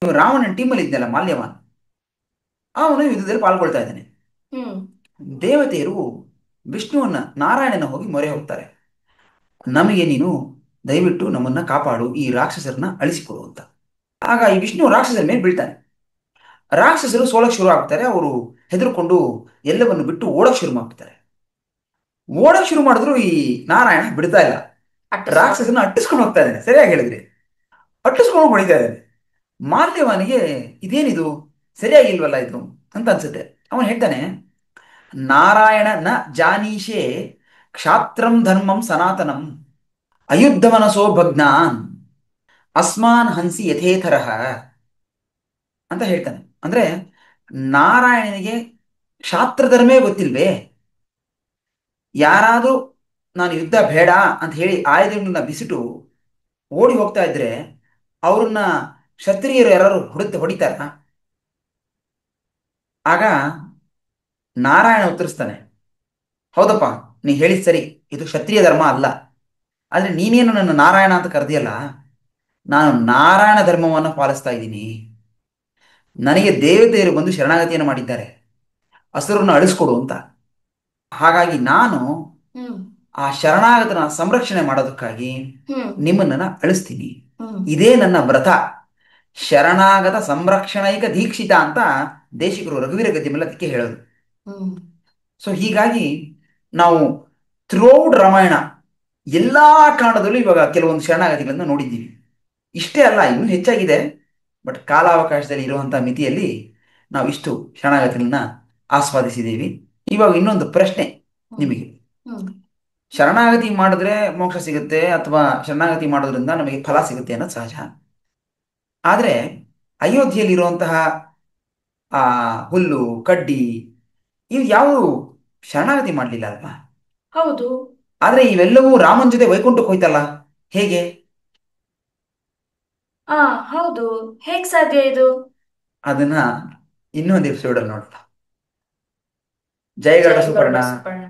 ರಾವಣನ ಟೀಮಲ್ಲಿ ಇದ್ನಲ್ಲ ಮಾಲ್ಯವಾನ್, ಅವನು ಯುದ್ಧದಲ್ಲಿ ಪಾಲ್ಗೊಳ್ತಾ ಇದ್ದಾನೆ. ಹ್ಮ್ ದೇವತೆಯರು ವಿಷ್ಣುವನ್ನ, ನಾರಾಯಣನ ಹೋಗಿ ಮೊರೆ ಹೋಗ್ತಾರೆ. ನಮಗೆ ನೀನು ದಯವಿಟ್ಟು ನಮ್ಮನ್ನ ಕಾಪಾಡು, ಈ ರಾಕ್ಷಸರನ್ನ ಅಳಿಸಿಕೊಡು ಅಂತ. ಆಗ ಈ ವಿಷ್ಣು ರಾಕ್ಷಸರ ಮೇಲೆ ಬೀಳ್ತಾನೆ. ರಾಕ್ಷಸರು ಸೋಲಕ್ ಶುರು ಆಗ್ತಾರೆ. ಅವರು ಹೆದರ್ಕೊಂಡು ಎಲ್ಲವನ್ನು ಬಿಟ್ಟು ಓಡಕ್ ಶುರು ಮಾಡ್ತಾರೆ. ಓಡಕ್ ಶುರು ಮಾಡಿದ್ರು ಈ ನಾರಾಯಣ ಬಿಡ್ತಾ ಇಲ್ಲ. ಅಟ್ಟಿಸ್ಕೊಂಡು. ರಾಕ್ಷಸನ ಅಟ್ಟಿಸ್ಕೊಂಡು ಹೋಗ್ತಾ ಇದ್ದಾನೆ. ಸರಿಯಾಗಿ ಹೇಳಿದ್ರಿ, ಅಟ್ಟಿಸ್ಕೊಂಡು ಹೊಡಿತಾ ಇದ್ದಾನೆ. ಮಾಲ್ಯವಾನಿಗೆ ಇದೇನಿದು, ಸರಿಯಾಗಿಲ್ವಲ್ಲ ಇದು ಅಂತ ಅನ್ಸುತ್ತೆ. ಅವನು ಹೇಳ್ತಾನೆ, ನಾರಾಯಣ ನ ಜಾನೀಷೆ ಕ್ಷಾತ್ರಂ ಧರ್ಮಂ ಸನಾತನಂ ಅಯುದ್ಧಮನಸೋ ಭಗ್ನಾನ್ ಅಸ್ಮಾನ್ ಹಂಸಿ ಯಥೇತರಃ ಅಂತ ಹೇಳ್ತಾನೆ. ಅಂದ್ರೆ ನಾರಾಯಣನಿಗೆ ಕ್ಷಾತ್ರಧರ್ಮೇ ಗೊತ್ತಿಲ್ವೇ? ಯಾರಾದ್ರೂ ನಾನು ಯುದ್ಧ ಬೇಡ ಅಂತ ಹೇಳಿ ಆಯುಧಗಳನ್ನ ಬಿಸಿಟು ಓಡಿ ಹೋಗ್ತಾ ಇದ್ರೆ ಅವ್ರನ್ನ ಕ್ಷತ್ರಿಯರು ಯಾರು ಹೊಡಿತಾರ? ಆಗ ನಾರಾಯಣ ಉತ್ತರಿಸ್ತಾನೆ, ಹೌದಪ್ಪ, ನೀ ಹೇಳಿದ್ ಸರಿ, ಇದು ಕ್ಷತ್ರಿಯ ಧರ್ಮ ಅಲ್ಲ. ಆದ್ರೆ ನೀನೇನು ನನ್ನ ನಾರಾಯಣ ಅಂತ ಕರೆದಿಯಲ್ಲ, ನಾನು ನಾರಾಯಣ ಧರ್ಮವನ್ನು ಪಾಲಿಸ್ತಾ ಇದ್ದೀನಿ. ನನಗೆ ದೇವತೆಯರು ಬಂದು ಶರಣಾಗತಿಯನ್ನು ಮಾಡಿದ್ದಾರೆ, ಹಸುರನ್ನು ಅಳಿಸ್ಕೊಡು ಅಂತ. ಹಾಗಾಗಿ ನಾನು ಹ್ಮ್. ಆ ಶರಣಾಗತನ ಸಂರಕ್ಷಣೆ ಮಾಡೋದಕ್ಕಾಗಿ ಹ್ಮ್. ನಿಮ್ಮನ್ನ ಅಳಿಸ್ತೀನಿ. ಹ್ಮ್. ಇದೇ ನನ್ನ ವ್ರತ, ಶರಣಾಗತ ಸಂರಕ್ಷಣೈಕ ದೀಕ್ಷಿತ ಅಂತ ದೇಶಿಕರು ರಘುವೀರ ಗದ್ಯಮೆಲ್ಲ ಅದಕ್ಕೆ ಹೇಳೋದು. ಹ್ಮ್. ಸೊ ಹೀಗಾಗಿ ನಾವು ಥ್ರೂಔಟ್ ರಾಮಾಯಣ ಎಲ್ಲಾ ಕಾಂಡದಲ್ಲೂ ಇವಾಗ ಕೆಲವೊಂದು ಶರಣಾಗತಿಗಳನ್ನ ನೋಡಿದ್ದೀವಿ. ಇಷ್ಟೇ ಅಲ್ಲ, ಇನ್ನೂ ಹೆಚ್ಚಾಗಿದೆ. ಬಟ್ ಕಾಲಾವಕಾಶದಲ್ಲಿ ಇರುವಂತಹ ಮಿತಿಯಲ್ಲಿ ನಾವು ಇಷ್ಟು ಶರಣಾಗತಿಗಳನ್ನ ಆಸ್ವಾದಿಸಿದ್ದೀವಿ. ಇವಾಗ ಇನ್ನೊಂದು ಪ್ರಶ್ನೆ ಹ್ಮ್. ನಿಮಗೆ. ಹ್ಮ್. ಶರಣಾಗತಿ ಮಾಡಿದ್ರೆ ಮೋಕ್ಷ ಸಿಗುತ್ತೆ ಅಥವಾ ಶರಣಾಗತಿ ಮಾಡೋದ್ರಿಂದ ನಮಗೆ ಫಲ ಸಿಗುತ್ತೆ ಅನ್ನೋದು ಸಹಜ. ಆದ್ರೆ ಅಯೋಧ್ಯೆಯಲ್ಲಿರುವಂತಹ ಆ ಹುಲ್ಲು ಕಡ್ಡಿ ಇವು ಯಾವುದು ಶರಣಾಗತಿ ಮಾಡಲಿಲ್ಲ ಅಲ್ವಾ? ಹೌದು. ಆದ್ರೆ ಇವೆಲ್ಲವೂ ರಾಮನ ಜೊತೆ ವೈಕುಂಠಕ್ಕೆ ಹೋಯ್ತಲ್ಲ, ಹೇಗೆ? ಆ ಹೌದು. ಹೇಗ್ ಸಾಧ್ಯ ಇದು? ಅದನ್ನ ಇನ್ನೊಂದು ಎಪಿಸೋಡಲ್ಲಿ ನೋಡೋಣ. ಜಯಗಢ ಜೈ ಗರುಡ ಸುಪರ್ಣ. ಸುಪರ್ಣ.